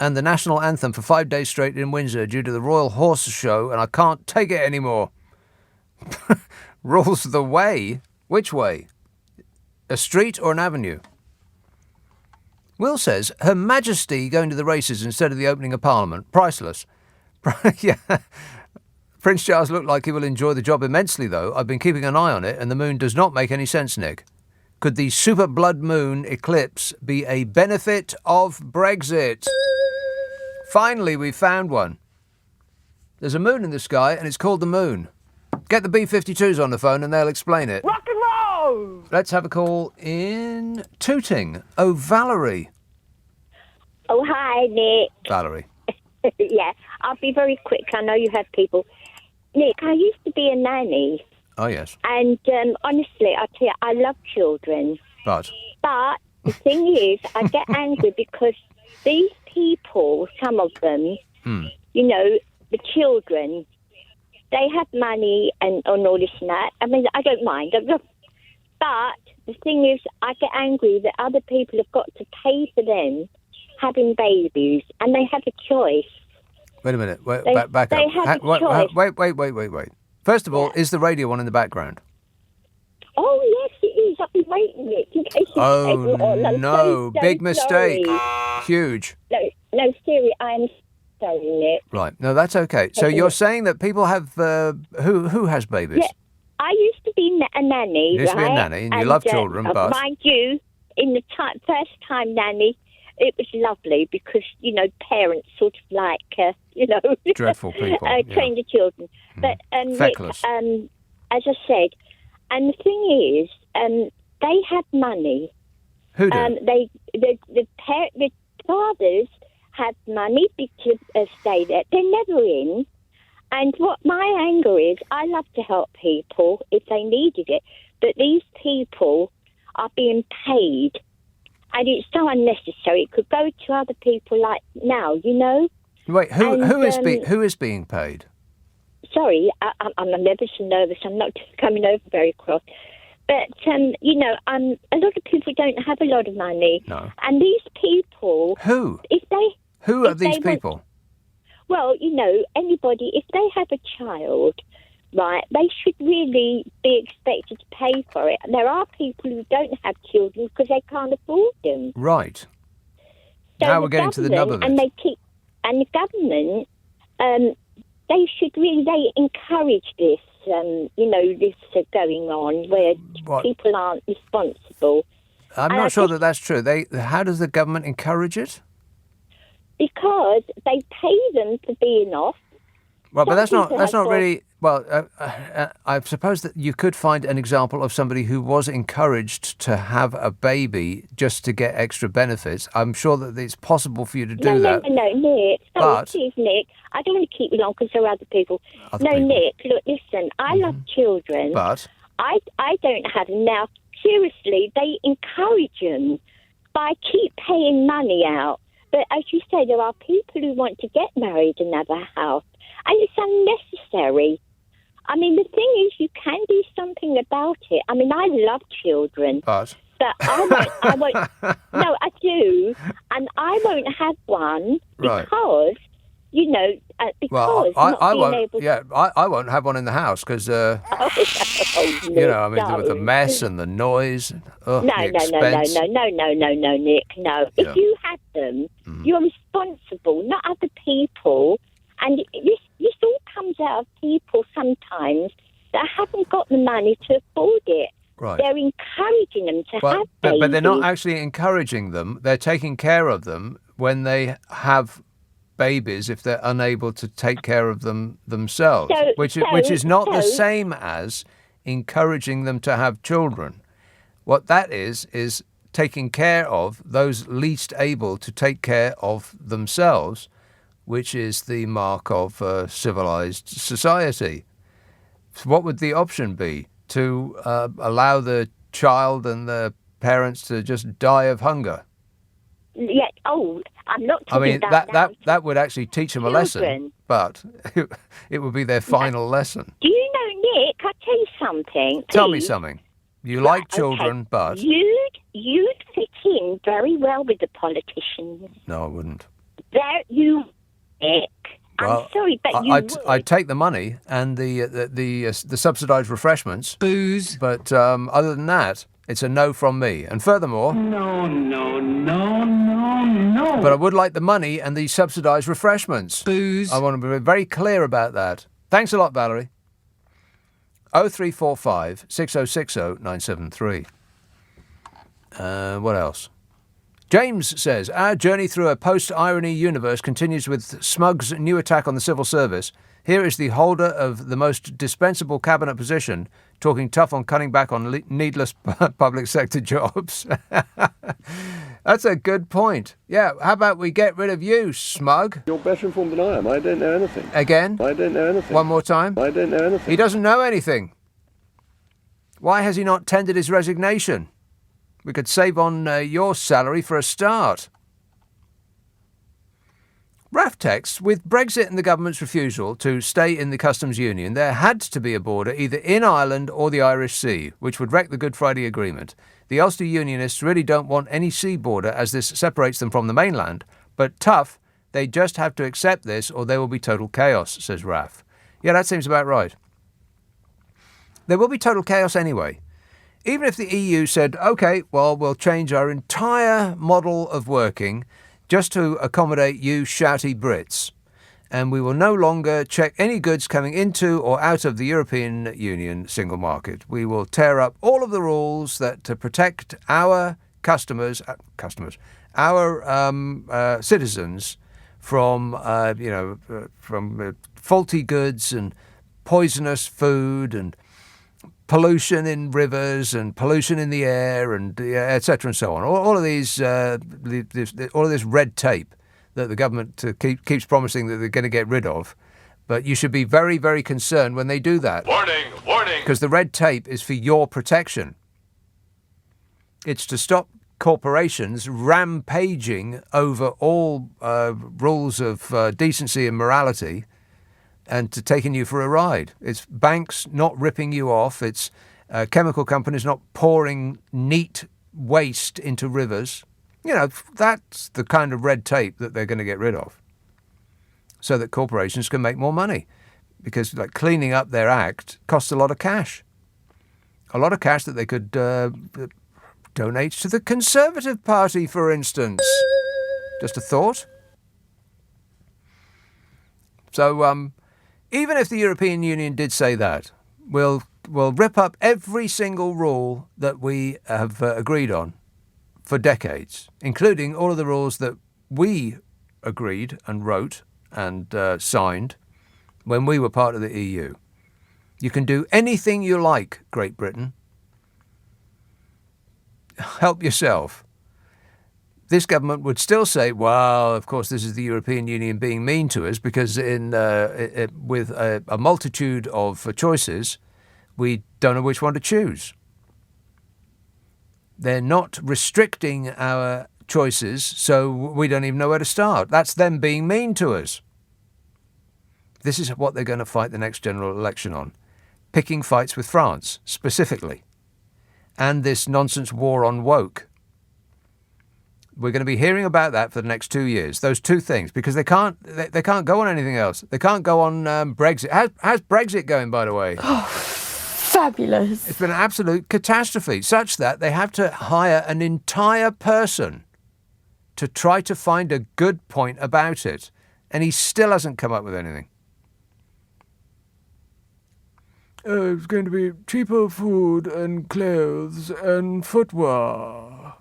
and the national anthem for 5 days straight in Windsor due to the Royal Horse Show, and I can't take it anymore. Rules the way? Which way? A street or an avenue? Will says, Her Majesty going to the races instead of the opening of Parliament. Priceless. Yeah. Prince Charles looked like he will enjoy the job immensely, though. I've been keeping an eye on it, and the moon does not make any sense, Nick. Could the super blood moon eclipse be a benefit of Brexit? Finally, we found one. There's a moon in the sky, and it's called the moon. Get the B-52s on the phone, and they'll explain it. Rock and roll! Let's have a call in Tooting. Oh, Valerie. Oh, hi, Nick. Valerie. Yeah, I'll be very quick. I know you have people. Nick, I used to be a nanny. Oh, yes. And honestly, I tell you, I love children. But the thing is, I get angry because these people, some of them, you know, the children, they have money and all this and that. I mean, I don't mind. But But the thing is, I get angry that other people have got to pay for them having babies, and they have a choice. Wait a minute. Back they up. have a choice. Wait. First of all, is the radio on in the background? Oh, yes, it is. I've been waiting it in case you Oh, I'm no. so Big mistake. sorry. Huge. No, seriously, I'm sorry, Nick. Right. No, that's okay. So you're saying that people have... who has babies? Yeah, I used to be a nanny, You used to be a right? nanny, and you love children, but... Mind you, in the first time nanny, it was lovely because, parents sort of like, Dreadful people. train the children. But, Nick, as I said, and the thing is, they have money. Who do? The fathers have money to stay there. They're never in. And what my anger is, I love to help people if they needed it, but these people are being paid. And it's so unnecessary. It could go to other people like now, Wait, who is being paid? Sorry, I'm never so nervous. I'm not coming over very cross. But, a lot of people don't have a lot of money. No. And these people... Who? Who are these people? Well, anybody, if they have a child, right, they should really be expected to pay for it. And there are people who don't have children because they can't afford them. Right. So now we're getting to the nub of it. And the government, they should really encourage this, this going on where people aren't responsible. I'm not sure that that's true. How does the government encourage it? Because they pay them for being off. Well, but that's not really... Well, I suppose that you could find an example of somebody who was encouraged to have a baby just to get extra benefits. I'm sure that it's possible for you to do that. No, Nick. Please, Nick. I don't want to keep you long because there are other people. Nick, look, listen, I love children. But? I don't have them. Now, seriously, they encourage them by keep paying money out. But as you say, there are people who want to get married and have a house. And it's unnecessary. I mean, the thing is, you can do something about it. I mean, I love children. But I won't. No, I do. And I won't have one because, I won't have one in the house because, Nick, with the mess and the noise. No, Nick, no. If you have them, you're responsible, not other people. And this all comes out of people sometimes that haven't got the money to afford it. Right. They're encouraging them to have babies. But they're not actually encouraging them. They're taking care of them when they have babies if they're unable to take care of them themselves, which is not the same as encouraging them to have children. What that is taking care of those least able to take care of themselves, which is the mark of a civilized society. So what would the option be? To allow the child and the parents to just die of hunger? Yeah. Oh, I'm not talking that would actually teach them a lesson, but it would be their final lesson. Do you know, Nick, I'll tell you something. Tell me something. You like children, but... You'd fit in very well with the politicians. No, I wouldn't. Nick. I'm sorry, but I'd take the money and the subsidised refreshments. Booze. But other than that, it's a no from me. And furthermore... No. But I would like the money and the subsidised refreshments. Booze. I want to be very clear about that. Thanks a lot, Valerie. 0345 6060 973. What else? James says, our journey through a post-irony universe continues with Smug's new attack on the civil service. Here is the holder of the most dispensable cabinet position talking tough on cutting back on needless public sector jobs. That's a good point. Yeah, how about we get rid of you, Smug? You're better informed than I am. I don't know anything. Again? I don't know anything. One more time? I don't know anything. He doesn't know anything. Why has he not tendered his resignation? We could save on your salary for a start. RAF texts, with Brexit and the government's refusal to stay in the customs union, there had to be a border either in Ireland or the Irish Sea, which would wreck the Good Friday Agreement. The Ulster Unionists really don't want any sea border as this separates them from the mainland, but tough, they just have to accept this or there will be total chaos, says RAF. Yeah, that seems about right. There will be total chaos anyway. Even if the EU said, OK, well, we'll change our entire model of working just to accommodate you shouty Brits, and we will no longer check any goods coming into or out of the European Union single market. We will tear up all of the rules that to protect our customers, our citizens from, from faulty goods and poisonous food and pollution in rivers and pollution in the air and etc. and so on. All of these, all of this red tape that the government keeps promising that they're going to get rid of. But you should be very, very concerned when they do that. Warning, warning. Because the red tape is for your protection. It's to stop corporations rampaging over all rules of decency and morality and to taking you for a ride. It's banks not ripping you off. It's chemical companies not pouring neat waste into rivers. You know, that's the kind of red tape that they're going to get rid of so that corporations can make more money. Because like cleaning up their act costs a lot of cash. A lot of cash that they could donate to the Conservative Party, for instance. Just a thought. So, even if the European Union did say that, we'll rip up every single rule that we have agreed on for decades, including all of the rules that we agreed and wrote and signed when we were part of the EU. You can do anything you like, Great Britain. Help yourself. This government would still say, well, of course, this is the European Union being mean to us because with a multitude of choices, we don't know which one to choose. They're not restricting our choices, so we don't even know where to start. That's them being mean to us. This is what they're going to fight the next general election on. Picking fights with France, specifically. And this nonsense war on woke. We're going to be hearing about that for the next 2 years. Those two things, because they can't go on anything else. They can't go on Brexit. How's Brexit going, by the way? Oh, fabulous! It's been an absolute catastrophe, such that they have to hire an entire person to try to find a good point about it, and he still hasn't come up with anything. It's going to be cheaper food and clothes and footwear.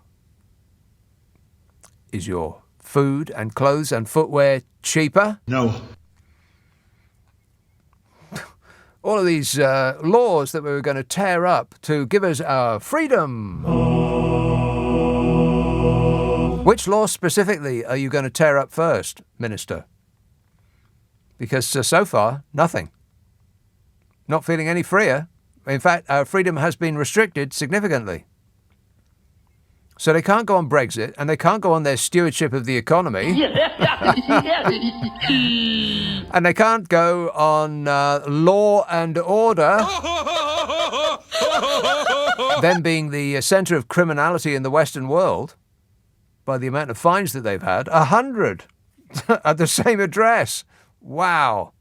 Is your food and clothes and footwear cheaper? No. All of these laws that we were going to tear up to give us our freedom. Which law specifically are you going to tear up first, Minister? Because so far, nothing. Not feeling any freer. In fact, our freedom has been restricted significantly. So they can't go on Brexit, and they can't go on their stewardship of the economy. And they can't go on law and order. Them being the centre of criminality in the Western world, by the amount of fines that they've had, 100 at the same address. Wow.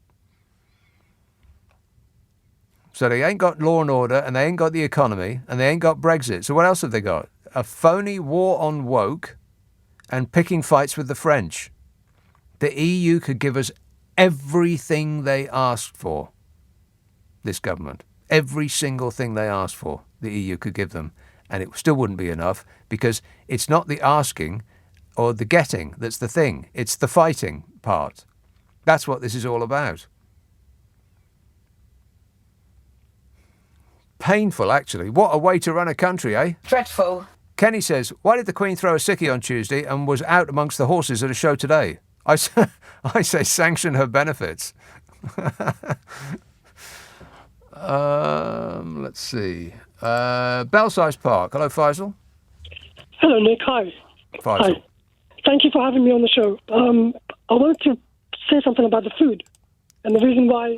So they ain't got law and order, and they ain't got the economy, and they ain't got Brexit. So what else have they got? A phony war on woke and picking fights with the French. The EU could give us everything they asked for, this government. Every single thing they asked for, the EU could give them. And it still wouldn't be enough because it's not the asking or the getting that's the thing. It's the fighting part. That's what this is all about. Painful, actually. What a way to run a country, eh? Dreadful. Kenny says, why did the Queen throw a sickie on Tuesday and was out amongst the horses at a show today? I say sanction her benefits. Let's see. Belsize Park. Hello, Faisal. Hello, Nick. Hi. Faisal. Hi. Thank you for having me on the show. I wanted to say something about the food and the reason why.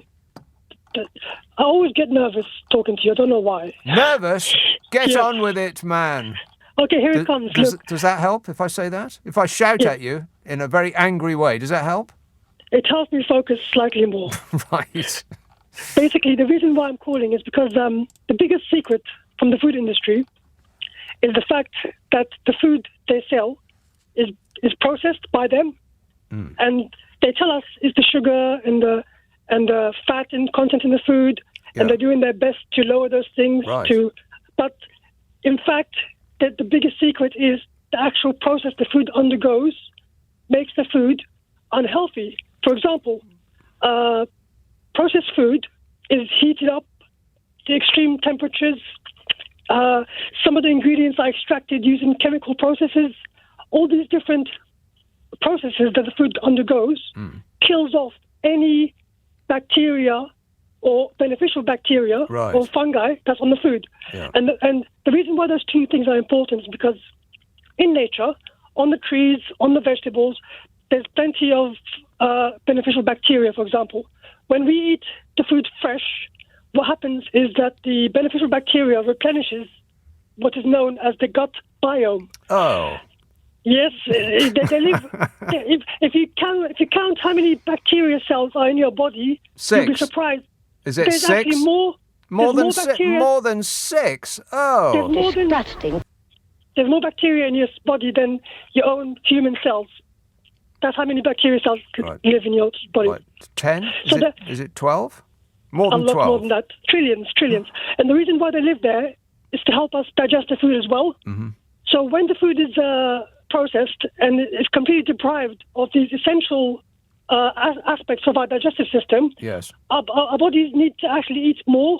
I always get nervous talking to you. I don't know why. Nervous? Get on with it, man. Okay, here it comes. Does that help if I say that? If I shout at you in a very angry way, does that help? It helps me focus slightly more. Right. Basically, the reason why I'm calling is because the biggest secret from the food industry is the fact that the food they sell is processed by them, and they tell us it's the sugar and the fat and content in the food, and they're doing their best to lower those things. Right. But in fact, the biggest secret is the actual process the food undergoes makes the food unhealthy. For example, processed food is heated up to extreme temperatures. Some of the ingredients are extracted using chemical processes. All these different processes that the food undergoes kills off any bacteria or beneficial bacteria or fungi that's on the food. Yeah. And the reason why those two things are important is because in nature, on the trees, on the vegetables, there's plenty of beneficial bacteria, for example. When we eat the food fresh, what happens is that the beneficial bacteria replenishes what is known as the gut biome. Oh. Yes, they live. If you count how many bacteria cells are in your body, 6. you'll be surprised. Is it There's 6? actually more than bacteria. more than 6. Oh. There's more bacteria in your body than your own human cells. That's how many bacteria cells could live in your body. 10? Is it 12? More A than lot 12. more than that. Trillions. And the reason why they live there is to help us digest the food as well. Mm-hmm. So when the food is processed and is completely deprived of these essential aspects of our digestive system, yes, our bodies need to actually eat more,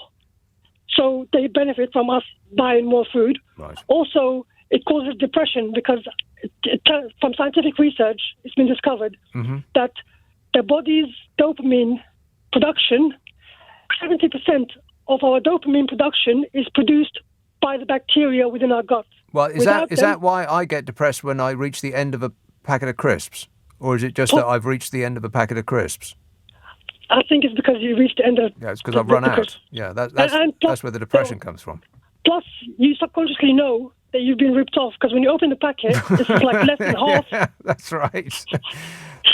so they benefit from us buying more food. Right. Also, it causes depression because from scientific research, it's been discovered that the body's dopamine production, 70% of our dopamine production is produced by the bacteria within our gut. Well, is that why I get depressed when I reach the end of a packet of crisps? Or is it just that I've reached the end of a packet of crisps? I think it's because you reached the end of... Yeah, it's because I've run out. Crisps. Yeah, that's where the depression comes from. Plus, you subconsciously know that you've been ripped off, because when you open the packet, it's like less than half. Yeah, that's right.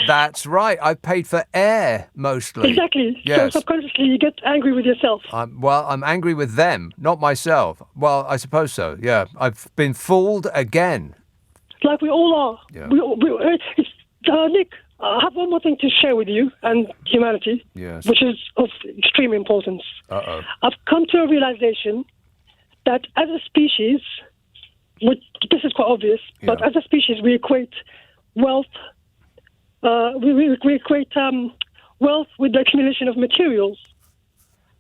That's right. I've paid for air, mostly. Exactly. Yes. So subconsciously you get angry with yourself. I'm angry with them, not myself. Well, I suppose so, yeah. I've been fooled again. Like we all are. Yeah. Nick, I have one more thing to share with you and humanity, yes, which is of extreme importance. Uh-oh. I've come to a realization that as a species, this is quite obvious, but as a species we equate wealth, we equate wealth with the accumulation of materials.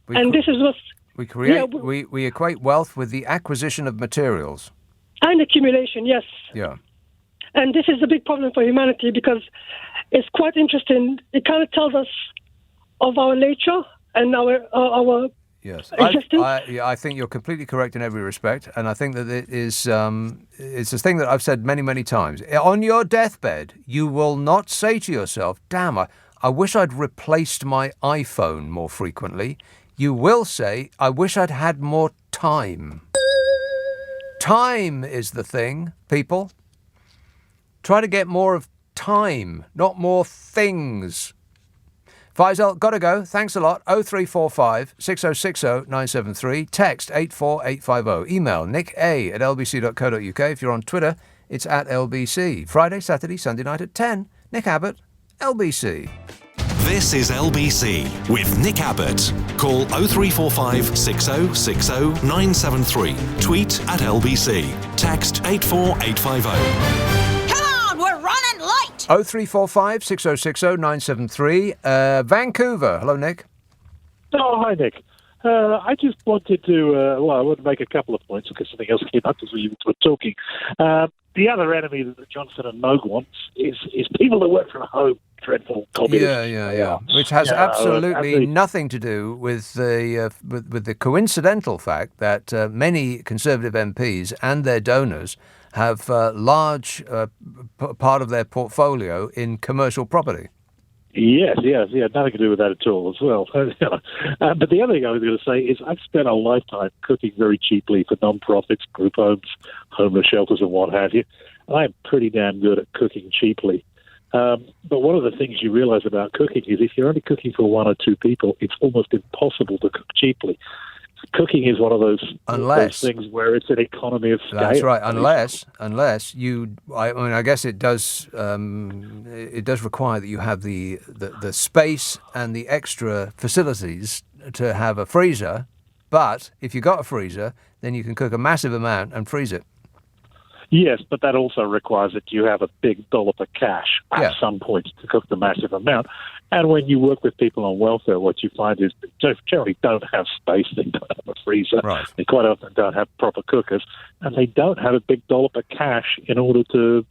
This is what... We equate wealth with the acquisition of materials. And accumulation, yes. Yeah. And this is a big problem for humanity because it's quite interesting. It kind of tells us of our nature and our yes. existence. I think you're completely correct in every respect, and I think that it is it's a thing that I've said many, many times. On your deathbed, you will not say to yourself, damn, I wish I'd replaced my iPhone more frequently. You will say, I wish I'd had more time. Time is the thing, people. Try to get more of time, not more things. Faisal, gotta go. Thanks a lot. 0345 6060 973. Text 84850. Email nicka@lbc.co.uk. If you're on Twitter, it's @LBC. Friday, Saturday, Sunday night at 10. Nick Abbott, LBC. This is LBC with Nick Abbott. Call 0345 6060 973. Tweet @LBC. Text 84850. 0345 6060 973. Vancouver. Hello, Nick. Oh, hi, Nick. I just wanted to, I want to make a couple of points because something else came up as we were talking. The other enemy that Johnson and Moog wants is people that work from home. Dreadful communists. Yeah. Which has absolutely nothing to do with the coincidental fact that many Conservative MPs and their donors have large part of their portfolio in commercial property. Yes, nothing to do with that at all as well. But the other thing I was going to say is I've spent a lifetime cooking very cheaply for non-profits, group homes, homeless shelters and what have you. I'm pretty damn good at cooking cheaply. But one of the things you realize about cooking is if you're only cooking for one or two people, it's almost impossible to cook cheaply. Cooking is one of those things where it's an economy of scale. That's right. Unless you, I guess it does require that you have the space and the extra facilities to have a freezer. But if you got a freezer, then you can cook a massive amount and freeze it. Yes, but that also requires that you have a big dollop of cash at some point to cook the massive amount. And when you work with people on welfare, what you find is they generally don't have space, they don't have a freezer, they quite often don't have proper cookers, and they don't have a big dollop of cash in order to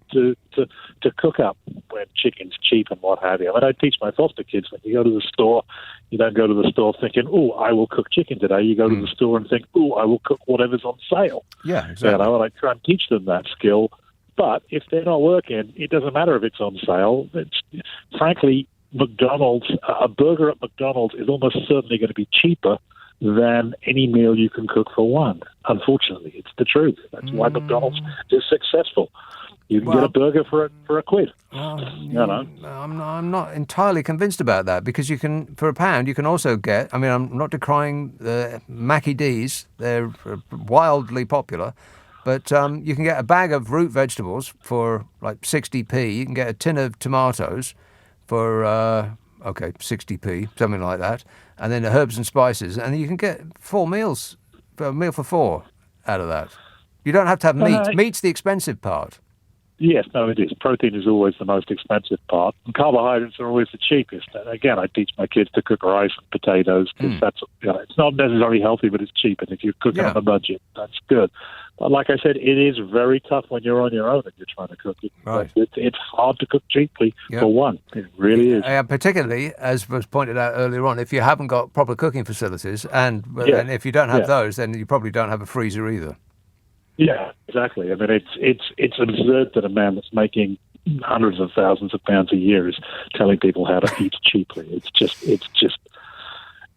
cook up when chicken's cheap and what have you. I mean, I teach my foster kids, when you go to the store, you don't go to the store thinking, oh, I will cook chicken today. You go to the store and think, oh, I will cook whatever's on sale. Yeah, exactly. And I try and teach them that skill. But if they're not working, it doesn't matter if it's on sale. Frankly, McDonald's, a burger at McDonald's is almost certainly going to be cheaper than any meal you can cook for one. Unfortunately, it's the truth. That's why McDonald's is successful. You can get a burger for a quid. I'm not entirely convinced about that, because you can, for a pound, you can also get, I'm not decrying the Mackie D's, they're wildly popular, but you can get a bag of root vegetables for like 60p. You can get a tin of tomatoes for 60p, something like that, and then the herbs and spices, and you can get 4 meals, a meal for 4 out of that. You don't have to have meat. Meat's the expensive part. Yes, no, it is. Protein is always the most expensive part, and carbohydrates are always the cheapest. And again, I teach my kids to cook rice and potatoes, because that's, it's not necessarily healthy, but it's cheap, and if you cook on a budget, that's good. But like I said, it is very tough when you're on your own and you're trying to cook it. Right. It's hard to cook cheaply for one. It really is. Particularly, as was pointed out earlier on, if you haven't got proper cooking facilities, and if you don't have those, then you probably don't have a freezer either. Yeah, exactly. I mean, it's absurd that a man that's making hundreds of thousands of pounds a year is telling people how to eat cheaply.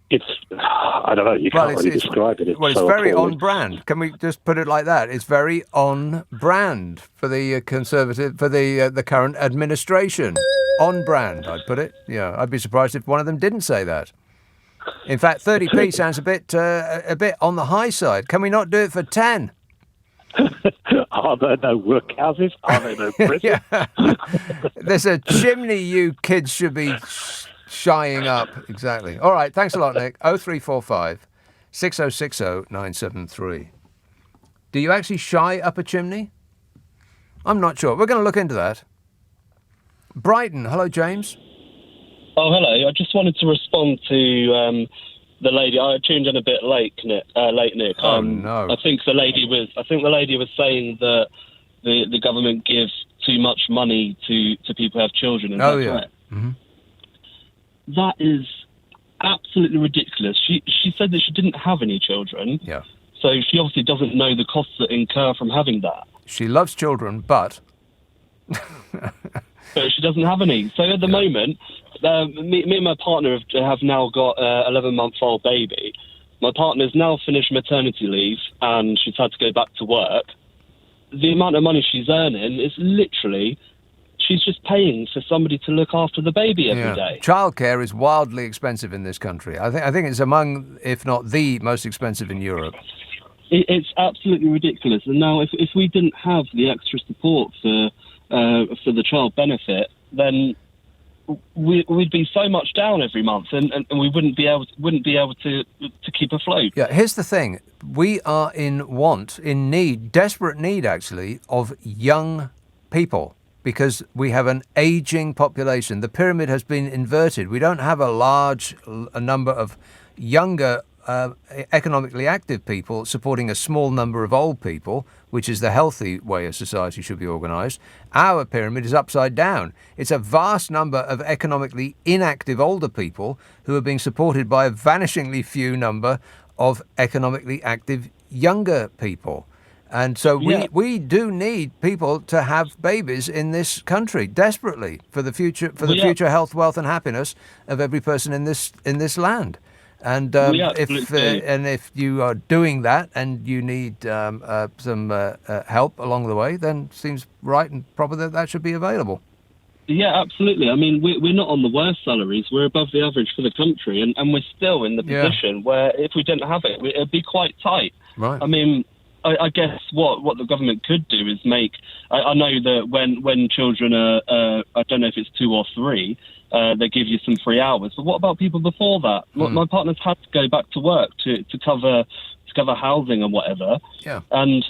It's I don't know. You can't really describe it. It's so very appalling. On brand. Can we just put it like that? It's very on brand for the Conservative, for the current administration. On brand, I'd put it. Yeah, I'd be surprised if one of them didn't say that. In fact, 30p sounds a bit on the high side. Can we not do it for 10? Are there no workhouses? Are there no prisons? There's a chimney you kids should be shying up. Exactly. All right, thanks a lot, Nick. 0345 6060 973. Do you actually shy up a chimney? I'm not sure. We're going to look into that. Brighton. Hello, James. Oh, hello. I just wanted to respond to the lady. I tuned in a bit late, Nick. Oh no! I think the lady was saying that the government gives too much money to people who have children. Is that correct? Mm-hmm. That is absolutely ridiculous. She said that she didn't have any children. Yeah. So she obviously doesn't know the costs that incur from having that. She loves children, but So she doesn't have any. So at the moment, me and my partner have now got an 11-month-old baby. My partner's now finished maternity leave and she's had to go back to work. The amount of money she's earning is literally, she's just paying for somebody to look after the baby every day. Childcare is wildly expensive in this country. I think it's among, if not the most expensive in Europe. It's absolutely ridiculous. And now if we didn't have the extra support for the child benefit, then we'd be so much down every month, and we wouldn't be able to keep afloat. Yeah, here's the thing: we are in need, desperate need, actually, of young people, because we have an aging population. The pyramid has been inverted. We don't have a number of younger, economically active people supporting a small number of old people, which is the healthy way a society should be organised. Our pyramid is upside down. It's a vast number of economically inactive older people who are being supported by a vanishingly few number of economically active younger people. And so we do need people to have babies in this country desperately for the future future health, wealth, and happiness of every person in this land. And if you are doing that and you need some help along the way, then it seems right and proper that should be available. Yeah, absolutely. I mean, we're not on the worst salaries. We're above the average for the country, and we're still in the position where if we didn't have it, it'd be quite tight. Right. I mean, I guess what the government could do is make. I know that when children are, I don't know if it's 2 or 3, they give you some free hours. But what about people before that? My partner's had to go back to work to cover housing and whatever. Yeah. And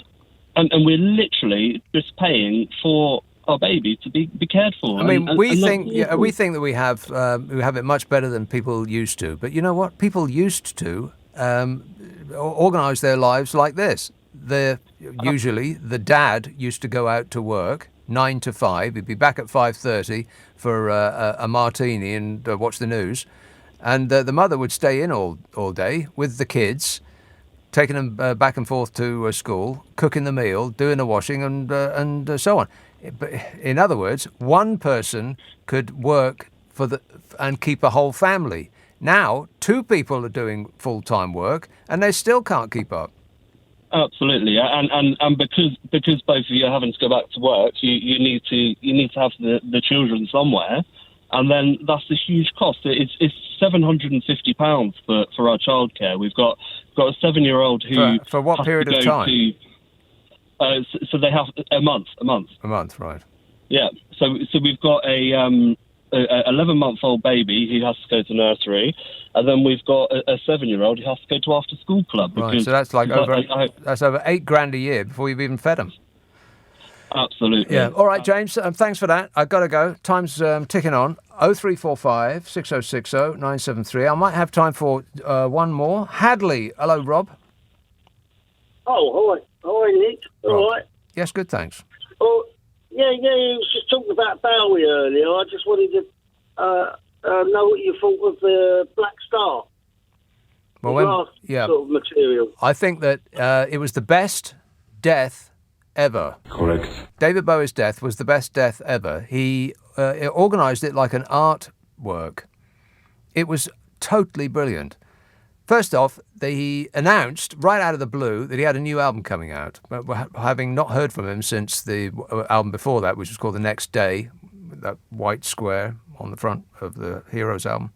we're literally just paying for our baby to be cared for. I mean, we think that we have it much better than people used to. But you know what? People used to organise their lives like this. Usually the dad used to go out to work 9 to 5. He'd be back at 5:30 for a martini and watch the news, and the mother would stay in all day with the kids, taking them back and forth to school, cooking the meal, doing the washing, and so on. But in other words, one person could work and keep a whole family. Now 2 people are doing full-time work, and they still can't keep up. Absolutely, and because both of you are having to go back to work, you need to have the children somewhere, and then that's a huge cost. It's £750 for our childcare. We've got a 7-year-old who for what period of time? So they have a month. A month, right? Yeah. So we've got a 11-month-old baby who has to go to nursery, and then we've got a 7-year-old who has to go to after-school club. Right, so that's like over £8,000 a year before you've even fed them. Absolutely. Yeah. All right, James. Thanks for that. I've got to go. Time's ticking on. 0345 6060 973. I might have time for one more. Hadley. Hello, Rob. Oh, hi. Hi, Nick. All right. Yes, good, thanks. Oh, yeah, you was just talking about Bowie earlier. I just wanted to know what you thought of the Black Star. Well, sort of material. I think that it was the best death ever. Correct. David Bowie's death was the best death ever. He organised it like an artwork. It was totally brilliant. First off, he announced right out of the blue that he had a new album coming out, having not heard from him since the album before that, which was called The Next Day, with that white square on the front of the Heroes album.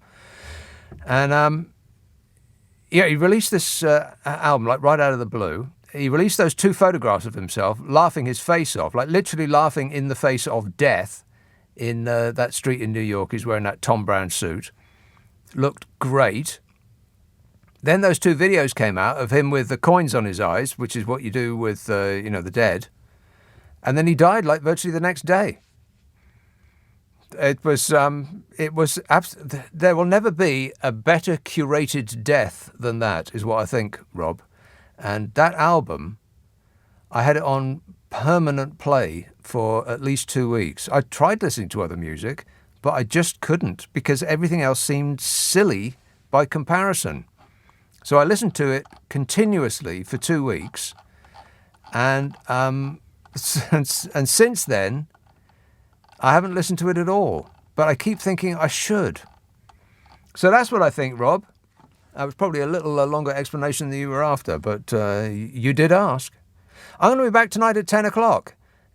And he released this album like right out of the blue. He released those 2 photographs of himself laughing his face off, like literally laughing in the face of death in that street in New York. He's wearing that Tom Brown suit. Looked great. Then those 2 videos came out of him with the coins on his eyes, which is what you do with, the dead. And then he died like virtually the next day. There will never be a better curated death than that, is what I think, Rob. And that album, I had it on permanent play for at least 2 weeks. I tried listening to other music, but I just couldn't because everything else seemed silly by comparison. So I listened to it continuously for 2 weeks, and since then, I haven't listened to it at all. But I keep thinking I should. So that's what I think, Rob. That was probably a little longer explanation than you were after, but you did ask. I'm going to be back tonight at 10 o'clock.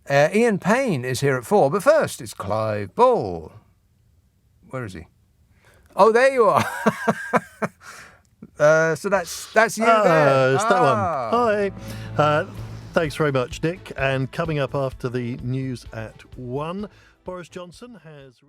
Ian Payne is here at 4, but first it's Clive Bull. Where is he? Oh, there you are. So that's you there. It's that one. Hi. Thanks very much, Nick. And coming up after the news at 1, Boris Johnson has